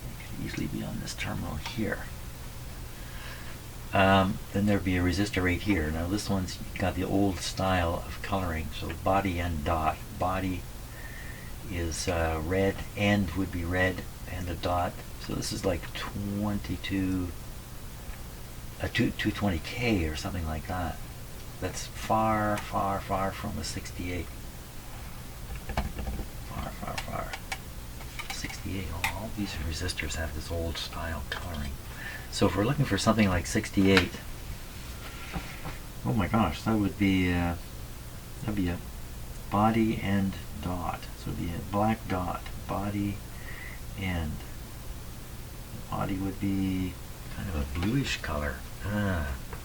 it could easily be on this terminal here. Then there'd be a resistor right here. Now this one's got the old style of coloring, so body and dot. Body is red, end would be red, and a dot. So this is like 220K or something like that. That's far, far, far from a 68. Far, far, far. 68. All these resistors have this old style coloring. So if we're looking for something like 68, oh my gosh, that would be that'd be a body and dot. So it'd be a black dot, body and body would be kind of a bluish color.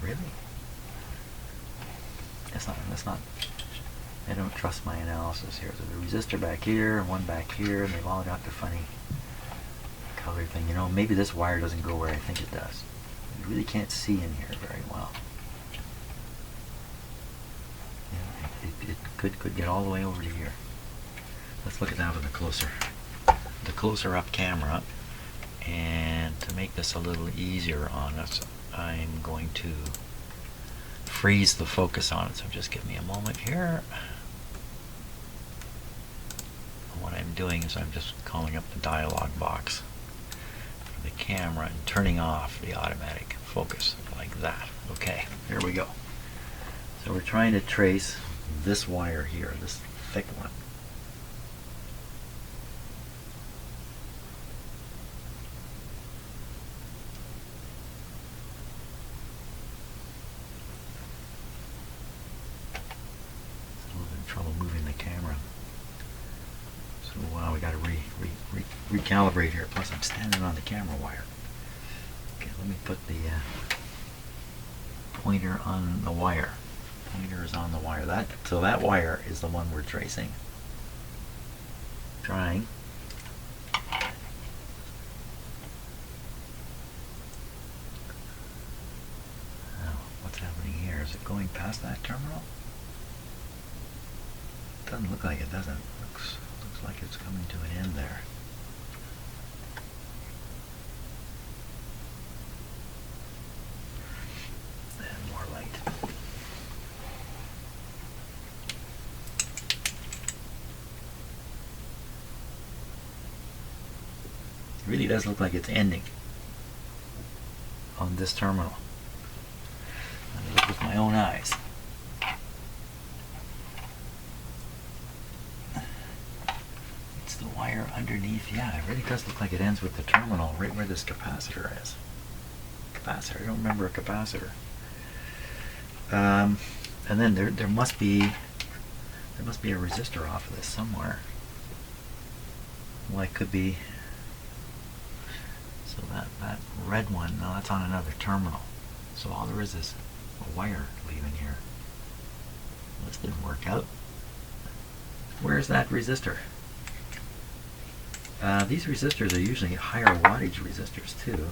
Really? That's not. I don't trust my analysis here. So the resistor back here and one back here, and they've all got the funny color thing. You know, maybe this wire doesn't go where I think it does. You really can't see in here very well. Yeah, it could get all the way over to here. Let's look at that with the closer up camera. And to make this a little easier on us, I'm going to freeze the focus on it. So just give me a moment here. What I'm doing is I'm just calling up the dialog box for the camera and turning off the automatic focus like that. Okay, here we go. So we're trying to trace this wire here, this thick one. I'm having trouble moving the camera. So we got to recalibrate here. Plus I'm standing on the camera wire. Okay, let me put the pointer on the wire. Pointer is on the wire. So that wire is the one we're tracing. Trying. Oh, what's happening here? Is it going past that terminal? Doesn't look like it, does it? Looks like it's coming to an end there. And more light. It really does look like it's ending on this terminal. Let me look with my own eyes. It's the wire underneath. Yeah, it really does look like it ends with the terminal right where this capacitor is. Capacitor. I don't remember a capacitor. And then there must be a resistor off of this somewhere. Well, it could be. So that red one, no, that's on another terminal. So all there is a wire leaving here. This didn't work out. Where's that resistor? These resistors are usually higher wattage resistors too.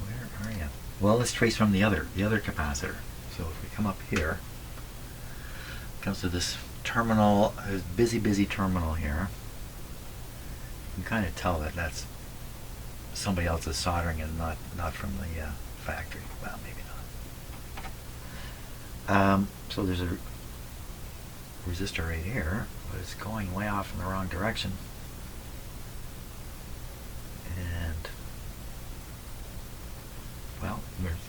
Where are you? Well, let's trace from the other capacitor. So if we come up here, it comes to this terminal, busy terminal here. You can kind of tell that that's somebody else's soldering and not from the factory. Well, maybe not. So there's a resistor right here, but it's going way off in the wrong direction. And well, there's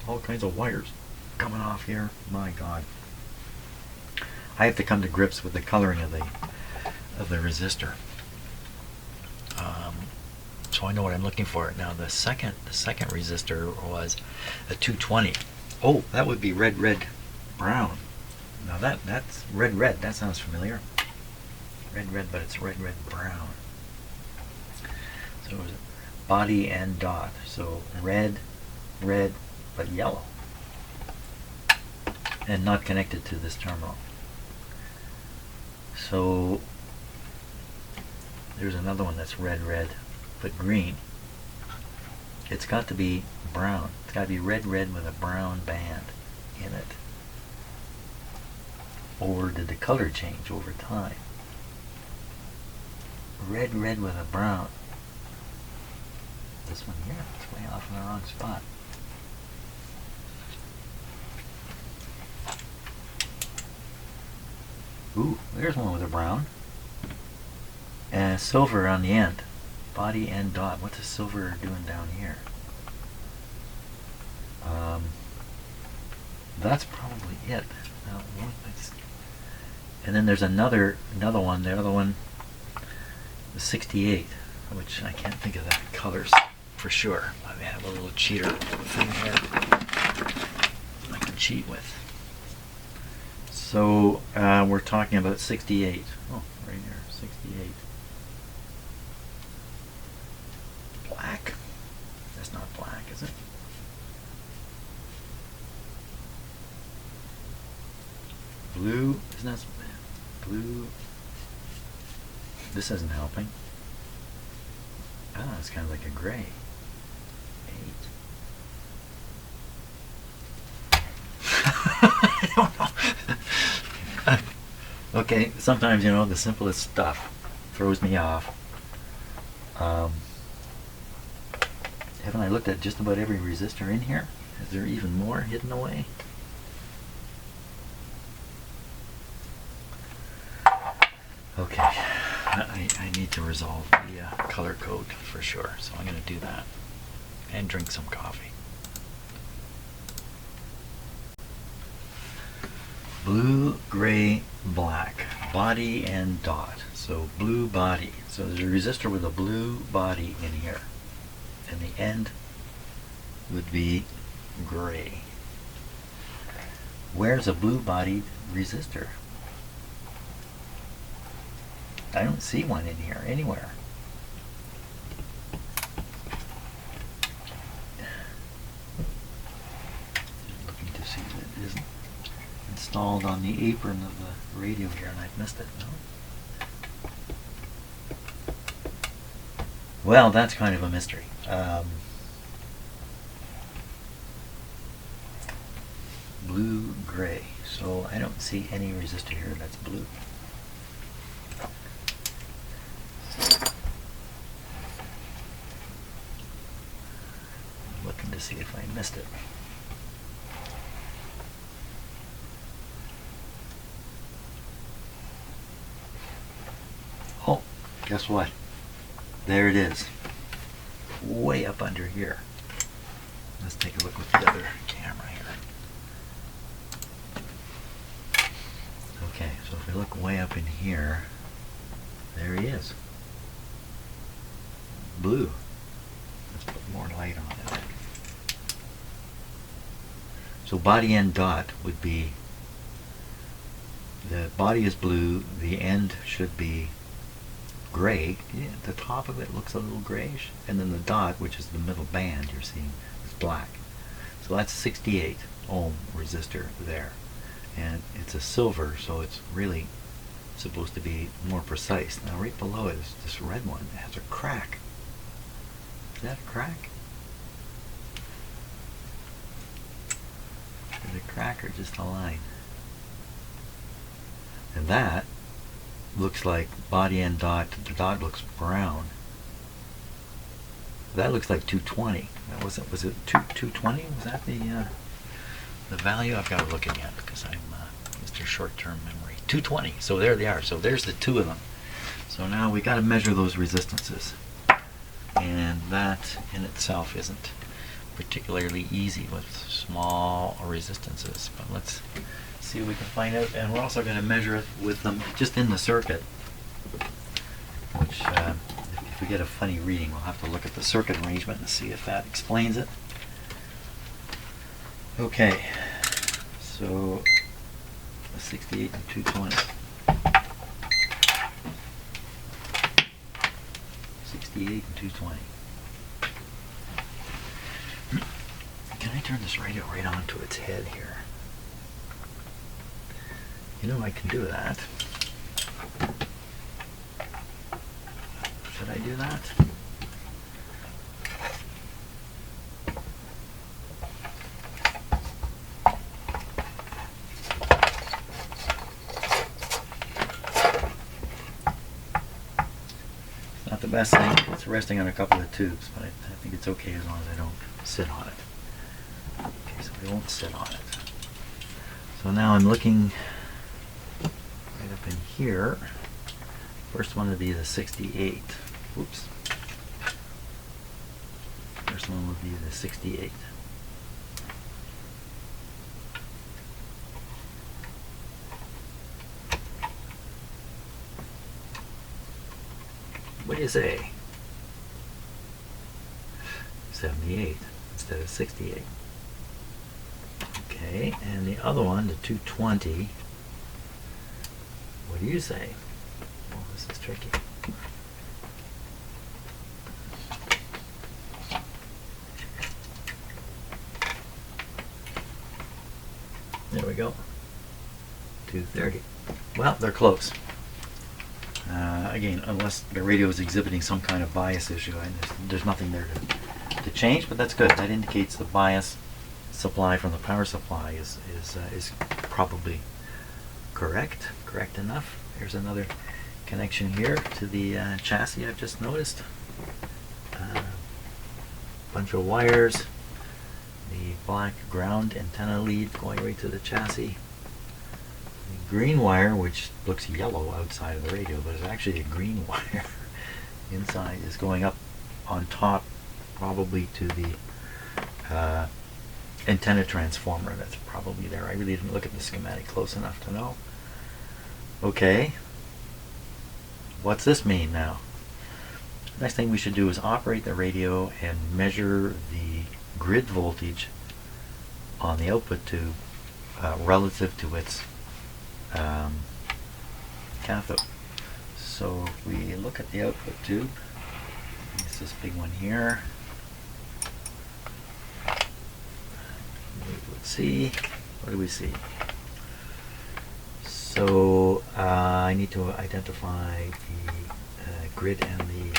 all kinds of wires coming off here. My God. I have to come to grips with the coloring of the resistor. So I know what I'm looking for. Now the second resistor was a 220. Oh, that would be red, brown. Now that's red. That sounds familiar. Red, but it's red, brown. So it was body and dot. So red, but yellow, and not connected to this terminal. So there's another one that's red, but green. It's got to be brown. It's got to be red with a brown band in it. Or did the color change over time? Red with a brown. This one here, it's way off in the wrong spot. Ooh, there's one with a brown. And silver on the end. Body and dot. What's the silver doing down here? That's probably it. And then there's another one. The other one, the 68, which I can't think of that colors for sure. I may have a little cheater thing here I can cheat with. So we're talking about 68. Oh, right here, 68. Black? That's not black, is it? Blue? Isn't that blue? This isn't helping. Ah, it's kind of like a gray. 8. I don't know. Okay, sometimes, the simplest stuff throws me off. Haven't I looked at just about every resistor in here? Is there even more hidden away? Okay, I need to resolve the color code for sure, so I'm going to do that and drink some coffee. Blue, gray, black. Body and dot. So blue body. So there's a resistor with a blue body in here. And the end would be gray. Where's a blue bodied resistor? I don't see one in here anywhere. Looking to see if it isn't installed on the apron of the radio here and I've missed it. No? Well, that's kind of a mystery. Blue, gray. So I don't see any resistor here that's blue. I'm looking to see if I missed it. Oh, guess what? There it is. Way up under here. Let's take a look with the other camera here. Okay, so if we look way up in here, there he is. Blue. Let's put more light on it. So body and dot would be, the body is blue, the end should be gray. Yeah, the top of it looks a little grayish, and then the dot, which is the middle band you're seeing, is black. So that's 68 ohm resistor there. And it's a silver, so it's really supposed to be more precise. Now right below it is this red one. It has a crack. Is that a crack? Is it a crack or just a line? And that looks like body and dot. The dot looks brown. That looks like 220. That wasn't. Was it 220? Was that the value? I've got to look again because I'm Mr. Short-Term Memory. 220. So there they are. So there's the two of them. So now we got to measure those resistances, and that in itself isn't particularly easy with small resistances. But let's see if we can find out. And we're also going to measure it with them just in the circuit. Which, if we get a funny reading, we'll have to look at the circuit arrangement and see if that explains it. Okay, so 68 and 220. 68 and 220. Can I turn this radio right on to its head here? You know I can do that. Should I do that? Not the best thing. It's resting on a couple of tubes, but I think it's okay as long as I don't sit on it. Okay, so I won't sit on it. So now I'm looking right up in here. First one would be the 68. Oops. First one would be the 68. What do you say? 78 instead of 68. Okay, and the other one, the 220. What do you say? Oh, this is tricky. There we go. 230. Well, they're close. Again, unless the radio is exhibiting some kind of bias issue, there's nothing there to change, but that's good. That indicates the bias supply from the power supply is probably correct enough. Here's another connection here to the chassis I've just noticed. Bunch of wires. The black ground antenna lead going right to the chassis. Green wire, which looks yellow outside of the radio, but it's actually a green wire inside, is going up on top, probably to the antenna transformer that's probably there. I really didn't look at the schematic close enough to know. Okay. What's this mean now? Next thing we should do is operate the radio and measure the grid voltage on the output tube relative to its cathode. So if we look at the output tube, it's this big one here. We would see, what do we see? So I need to identify the grid and the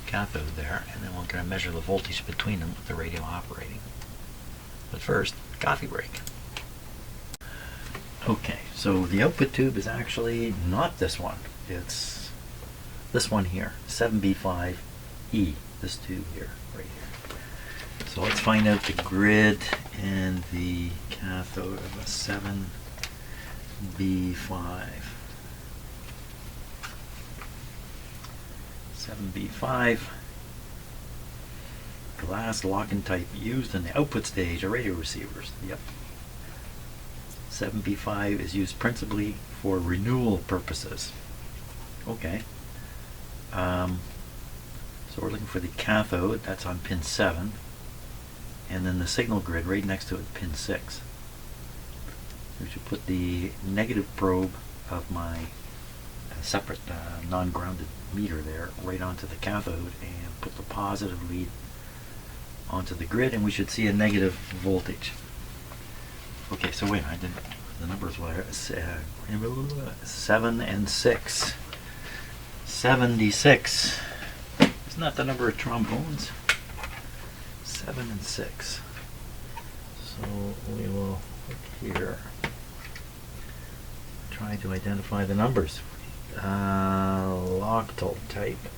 cathode there, and then we're going to measure the voltage between them with the radio operating. But first, coffee break. Okay, so the output tube is actually not this one. It's this one here, 7B5E, this tube here, right here. So let's find out the grid and the cathode of a 7B5. 7B5, glass lock-in type used in the output stage of radio receivers. Yep. 7B5 is used principally for renewal purposes. Okay. So we're looking for the cathode, that's on pin 7, and then the signal grid right next to it, pin 6. We should put the negative probe of my separate non-grounded meter there right onto the cathode and put the positive lead onto the grid, and we should see a negative voltage. Okay, so wait, I didn't, the numbers were 7 and 6. 76. Isn't that the number of trombones? 7 and 6. So we will look here, try to identify the numbers. Loctal type.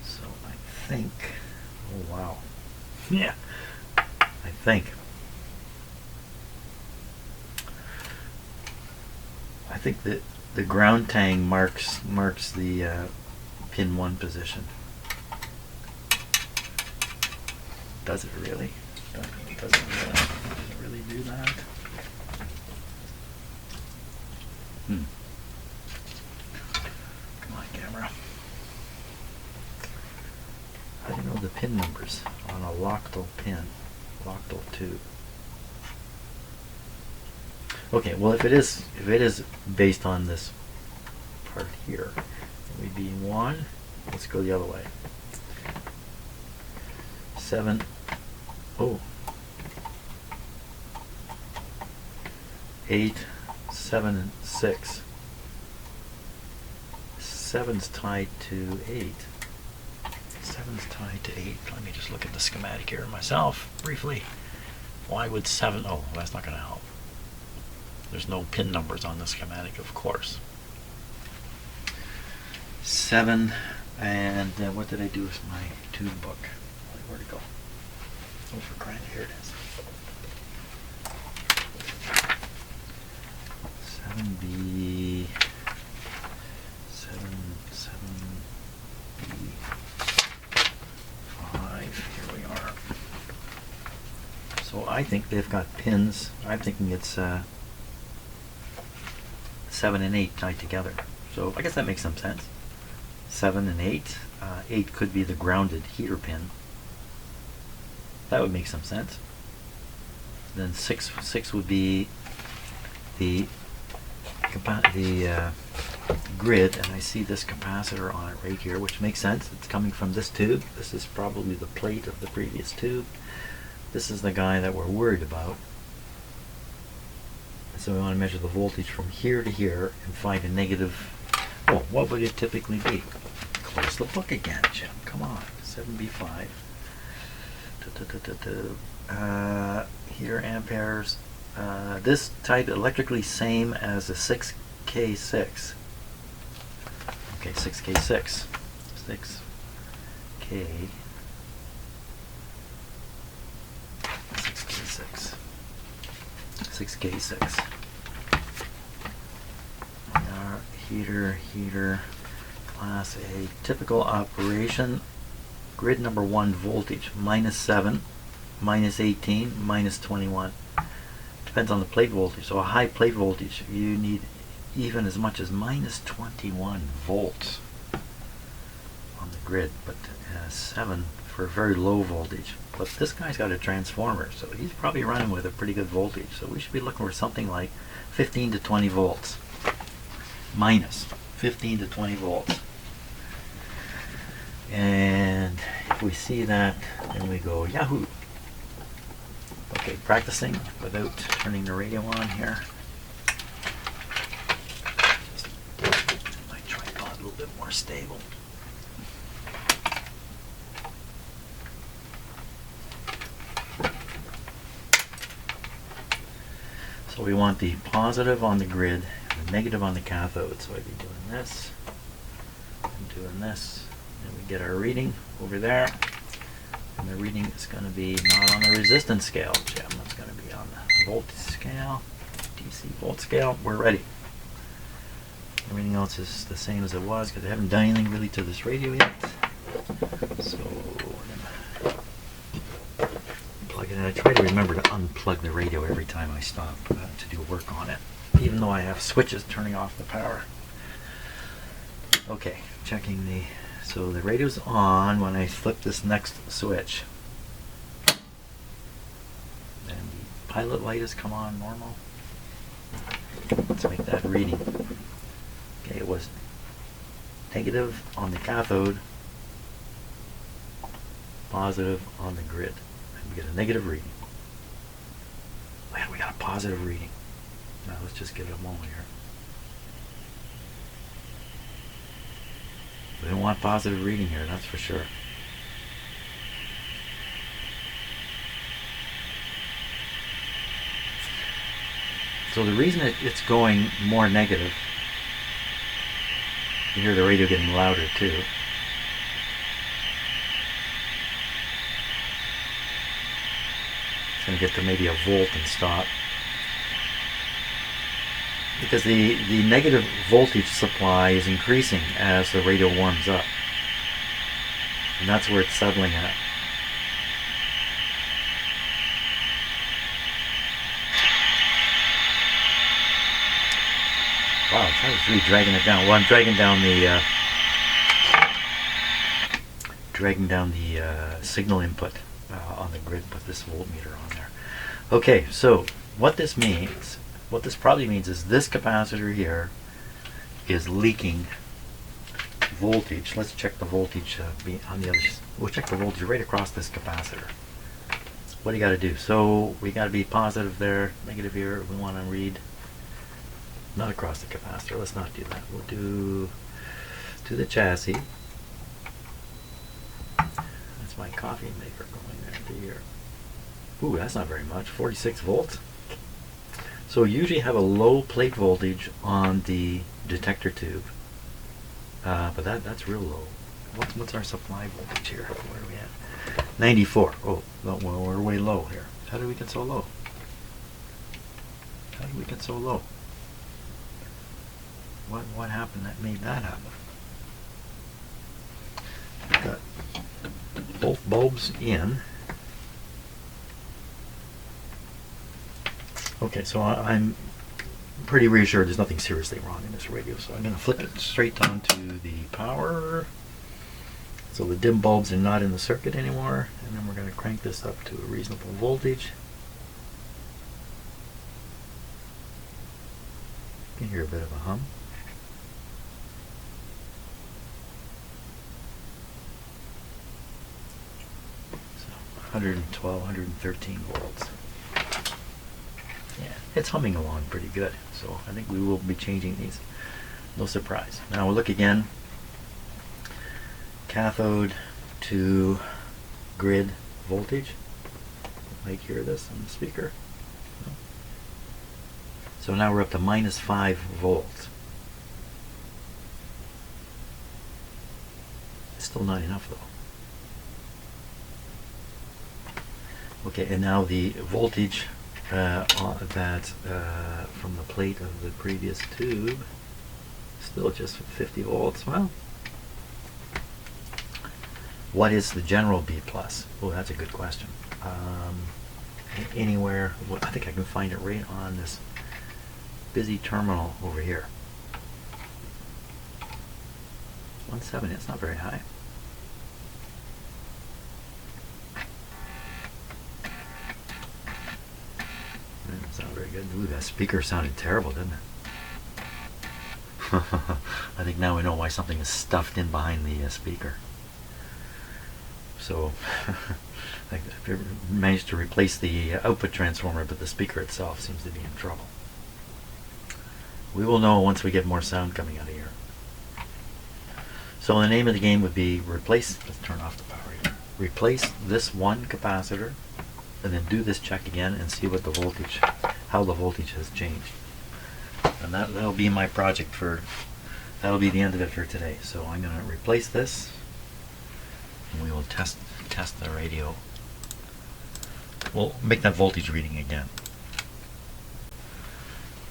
So I think, oh wow, yeah, I think that the ground tang marks the pin 1 position. Does it really? Does it really do that? Come on, camera. How do you know the pin numbers on a loctal pin? Loctal tube. Okay, well if it is based on this part here, it would be 1. Let's go the other way. 7. Oh. 8, 7, and 6. 7's tied to 8. 7's tied to 8. Let me just look at the schematic here myself briefly. Why would 7? Oh, that's not going to help. There's no pin numbers on the schematic, of course. 7, and what did I do with my tube book? Where'd it go? Oh, for crying, here it is. 7B, 7B5, here we are. So I think they've got pins. I'm thinking it's 7 and 8 tied together. So I guess that makes some sense. 7 and 8. 8 could be the grounded heater pin. That would make some sense. Then 6 would be the grid, and I see this capacitor on it right here, which makes sense. It's coming from this tube. This is probably the plate of the previous tube. This is the guy that we're worried about. So we want to measure the voltage from here to here and find a negative. Oh, what would it typically be? Close the book again, Jim. Come on. 7B5. Here, amperes. This type electrically same as a 6K6. Okay, 6K6. 6K. 6K6. 6K6. Heater, class A. Typical operation. Grid number 1 voltage, -7. minus 18, minus 21. Depends on the plate voltage. So a high plate voltage, you need even as much as minus 21 volts on the grid, but 7 for very low voltage. But this guy's got a transformer, so he's probably running with a pretty good voltage. So we should be looking for something like 15 to 20 volts. Minus 15 to 20 volts. And if we see that, then we go Yahoo! Okay, practicing without turning the radio on here. Just make my tripod a little bit more stable. So we want the positive on the grid and the negative on the cathode. So I'd be doing this and doing this. And we get our reading over there. And the reading is going to be not on the resistance scale, Jim. It's going to be on the volt scale, DC volt scale. We're ready. Everything else is the same as it was because I haven't done anything really to this radio yet. So we're going to plug it in. I try to remember to unplug the radio every time I stop to do work on it, even though I have switches turning off the power. Okay, checking the... So the radio's on when I flip this next switch. And the pilot light has come on normal. Let's make that reading. Okay, it was negative on the cathode, positive on the grid. And we get a negative reading. Man, we got a positive reading. Now let's just give it a moment here. We don't want positive reading here, that's for sure. So the reason it's going more negative, you hear the radio getting louder too. It's going to get to maybe a volt and stop. Because the negative voltage supply is increasing as the radio warms up. And that's where it's settling at. Wow, it's really dragging it down. Well, I'm dragging down the signal input on the grid. Put this voltmeter on there. Okay, so what this means. What this probably means is this capacitor here is leaking voltage. Let's check the voltage on the other. We'll check the voltage right across this capacitor. What do you got to do? So we got to be positive there, negative here. We want to read not across the capacitor. Let's not do that. We'll do to the chassis. That's my coffee maker going there to here. Ooh, that's not very much. 46 volts. So you usually have a low plate voltage on the detector tube, but that's real low. What's our supply voltage here? Where are we at? 94. Oh, well, we're way low here. How did we get so low? How did we get so low? What happened that made that happen? We've got both bulbs in. Okay, so I'm pretty reassured there's nothing seriously wrong in this radio, so I'm going to flip it straight onto the power. So the dim bulbs are not in the circuit anymore, and then we're going to crank this up to a reasonable voltage. You can hear a bit of a hum. So 112, 113 volts. Yeah, it's humming along pretty good, so I think we will be changing these. No surprise. Now we'll look again. Cathode to grid voltage. You might hear this on the speaker. So now we're up to minus 5 volts. It's still not enough though. Okay, and now the voltage from the plate of the previous tube, still just 50 volts. Well, what is the general B plus? Oh, that's a good question. anywhere. Well, I think I can find it right on this busy terminal over here. 170, it's not very high. It's not very good. Ooh, that speaker sounded terrible, didn't it? I think now we know why something is stuffed in behind the speaker. So I managed to replace the output transformer, but the speaker itself seems to be in trouble. We will know once we get more sound coming out of here. So the name of the game would be replace, let's turn off the power here. Replace this one capacitor and then do this check again and see what the voltage, how the voltage has changed. And that'll be my project that'll be the end of it for today. So I'm going to replace this and we will test the radio. We'll make that voltage reading again.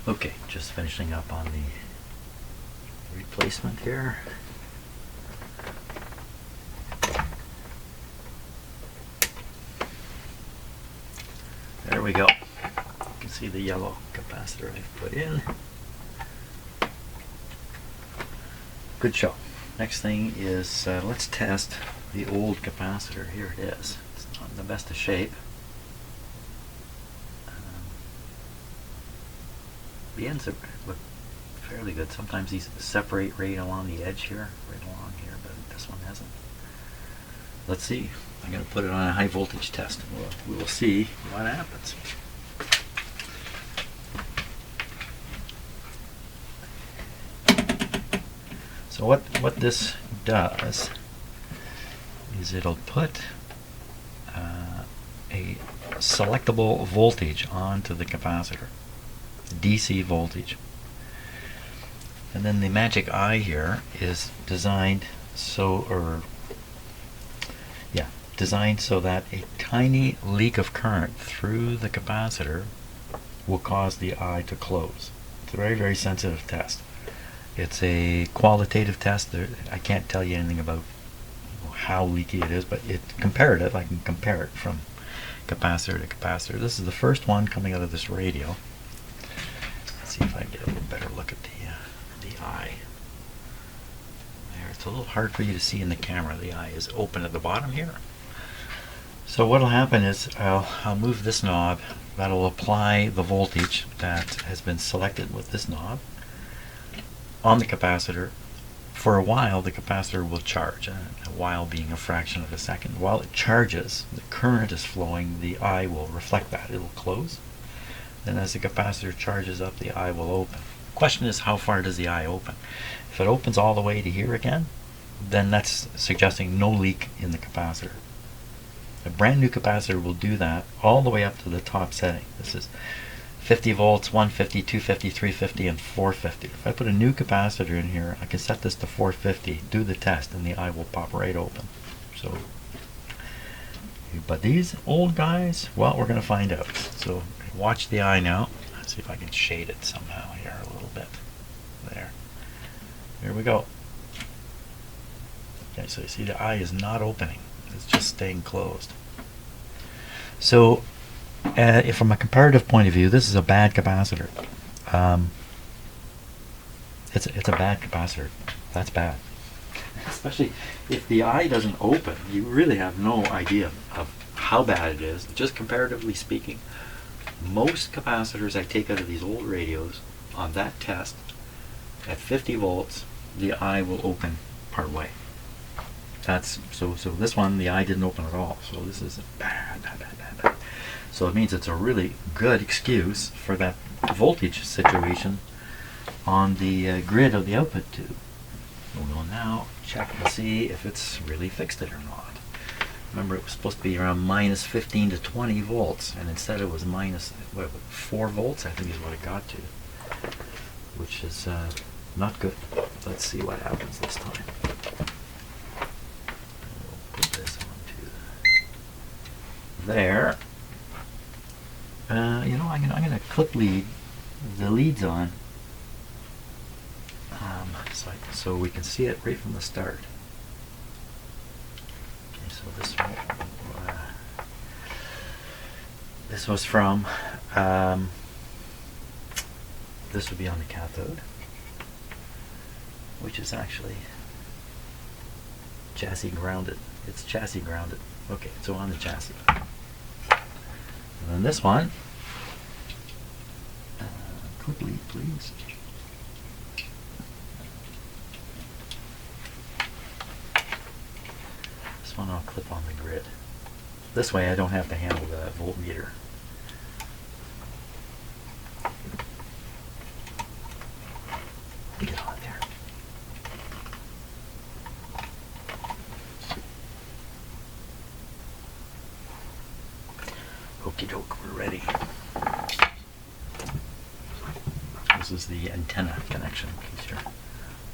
Okay, just finishing up on the replacement here. There we go. You can see the yellow capacitor I've put in. Good show. Next thing is let's test the old capacitor. Here it is. It's not in the best of shape. The ends look fairly good. Sometimes these separate right along the edge here, right along here, but this one hasn't. Let's see. I'm going to put it on a high voltage test. We will see what happens. So what this does is it'll put a selectable voltage onto the capacitor, DC voltage. And then the magic eye here is designed so that a tiny leak of current through the capacitor will cause the eye to close. It's a very, very sensitive test. It's a qualitative test. I can't tell you anything about how leaky it is, but it's comparative. I can compare it from capacitor to capacitor. This is the first one coming out of this radio. Let's see if I can get a little better look at the eye. There, it's a little hard for you to see in the camera. The eye is open at the bottom here. So what will happen is I'll move this knob. That'll apply the voltage that has been selected with this knob on the capacitor. For a while the capacitor will charge, a while being a fraction of a second. While it charges, the current is flowing, the eye will reflect that. It'll close. Then as the capacitor charges up, the eye will open. The question is, how far does the eye open? If it opens all the way to here again, then that's suggesting no leak in the capacitor. A brand new capacitor will do that all the way up to the top setting. This is 50 volts, 150, 250, 350, and 450. If I put a new capacitor in here, I can set this to 450, do the test, and the eye will pop right open. So, but these old guys, well, we're going to find out. So watch the eye now. Let's see if I can shade it somehow here a little bit. There. Here we go. Okay, so you see the eye is not opening. It's just staying closed. So from a comparative point of view, this is a bad capacitor. It's a bad capacitor. That's bad. Especially if the eye doesn't open, you really have no idea of how bad it is. Just comparatively speaking, most capacitors I take out of these old radios on that test at 50 volts, the eye will open part way. That's so this one, the eye didn't open at all. So this is bad. So it means it's a really good excuse for that voltage situation on the grid of the output tube. We'll now check and see if it's really fixed it or not. Remember, it was supposed to be around minus 15 to 20 volts, and instead it was minus 4 volts, I think is what it got to, which is not good. Let's see what happens this time. There. You know, I'm gonna clip the leads on, so we can see it right from the start. Okay, so this one, This was from, this would be on the cathode, which is actually chassis grounded. It's chassis grounded. Okay, so on the chassis. And then this one, quickly please. This one I'll clip on the grid. This way I don't have to handle the voltmeter. Get on there. Okie doke, we're ready. This is the antenna connection, in case you're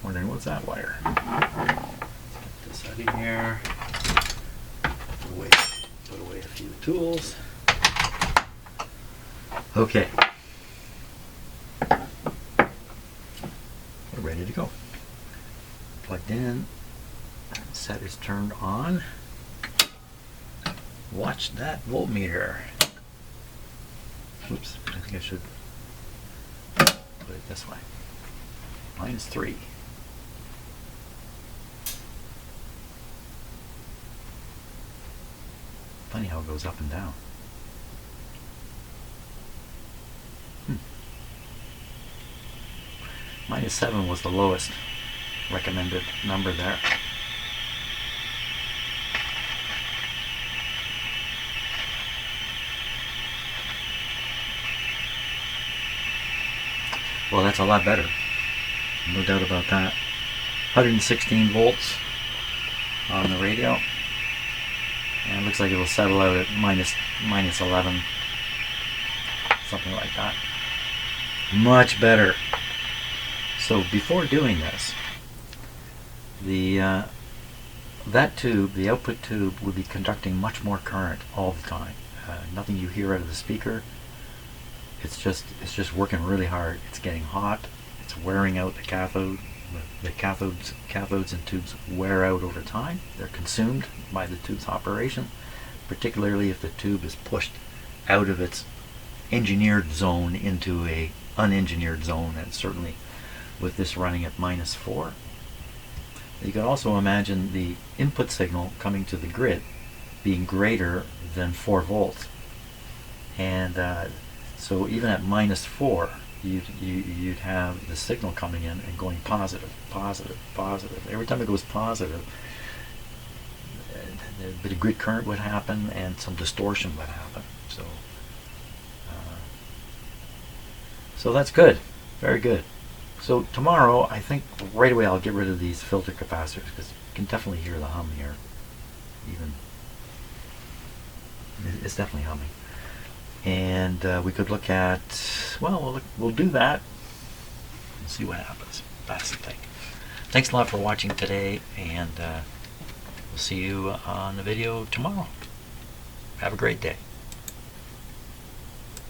wondering what's that wire. Let's get this out of here. Put away a few tools. Okay. We're ready to go. Plugged in. Set is turned on. Watch that voltmeter. Oops, I think I should put it this way. -3. Funny how it goes up and down. -7 was the lowest recommended number there. Well, that's a lot better. No doubt about that. 116 volts on the radio. And it looks like it'll settle out at minus 11. Something like that. Much better. So before doing this, that tube, the output tube, would be conducting much more current all the time. Nothing you hear out of the speaker. It's just working really hard. It's getting hot. It's wearing out the cathode. The cathodes and tubes wear out over time. They're consumed by the tube's operation, particularly if the tube is pushed out of its engineered zone into a unengineered zone, and certainly with this running at -4. You can also imagine the input signal coming to the grid being greater than 4 volts. And so even at -4, you'd have the signal coming in and going positive, positive, positive. Every time it goes positive, a bit of grid current would happen and some distortion would happen. So that's good, very good. So tomorrow, I think right away I'll get rid of these filter capacitors, because you can definitely hear the hum here. Even it's definitely humming. And we could look at, well, we'll do that and see what happens. That's the thing. Thanks a lot for watching today, and we'll see you on the video tomorrow. Have a great day.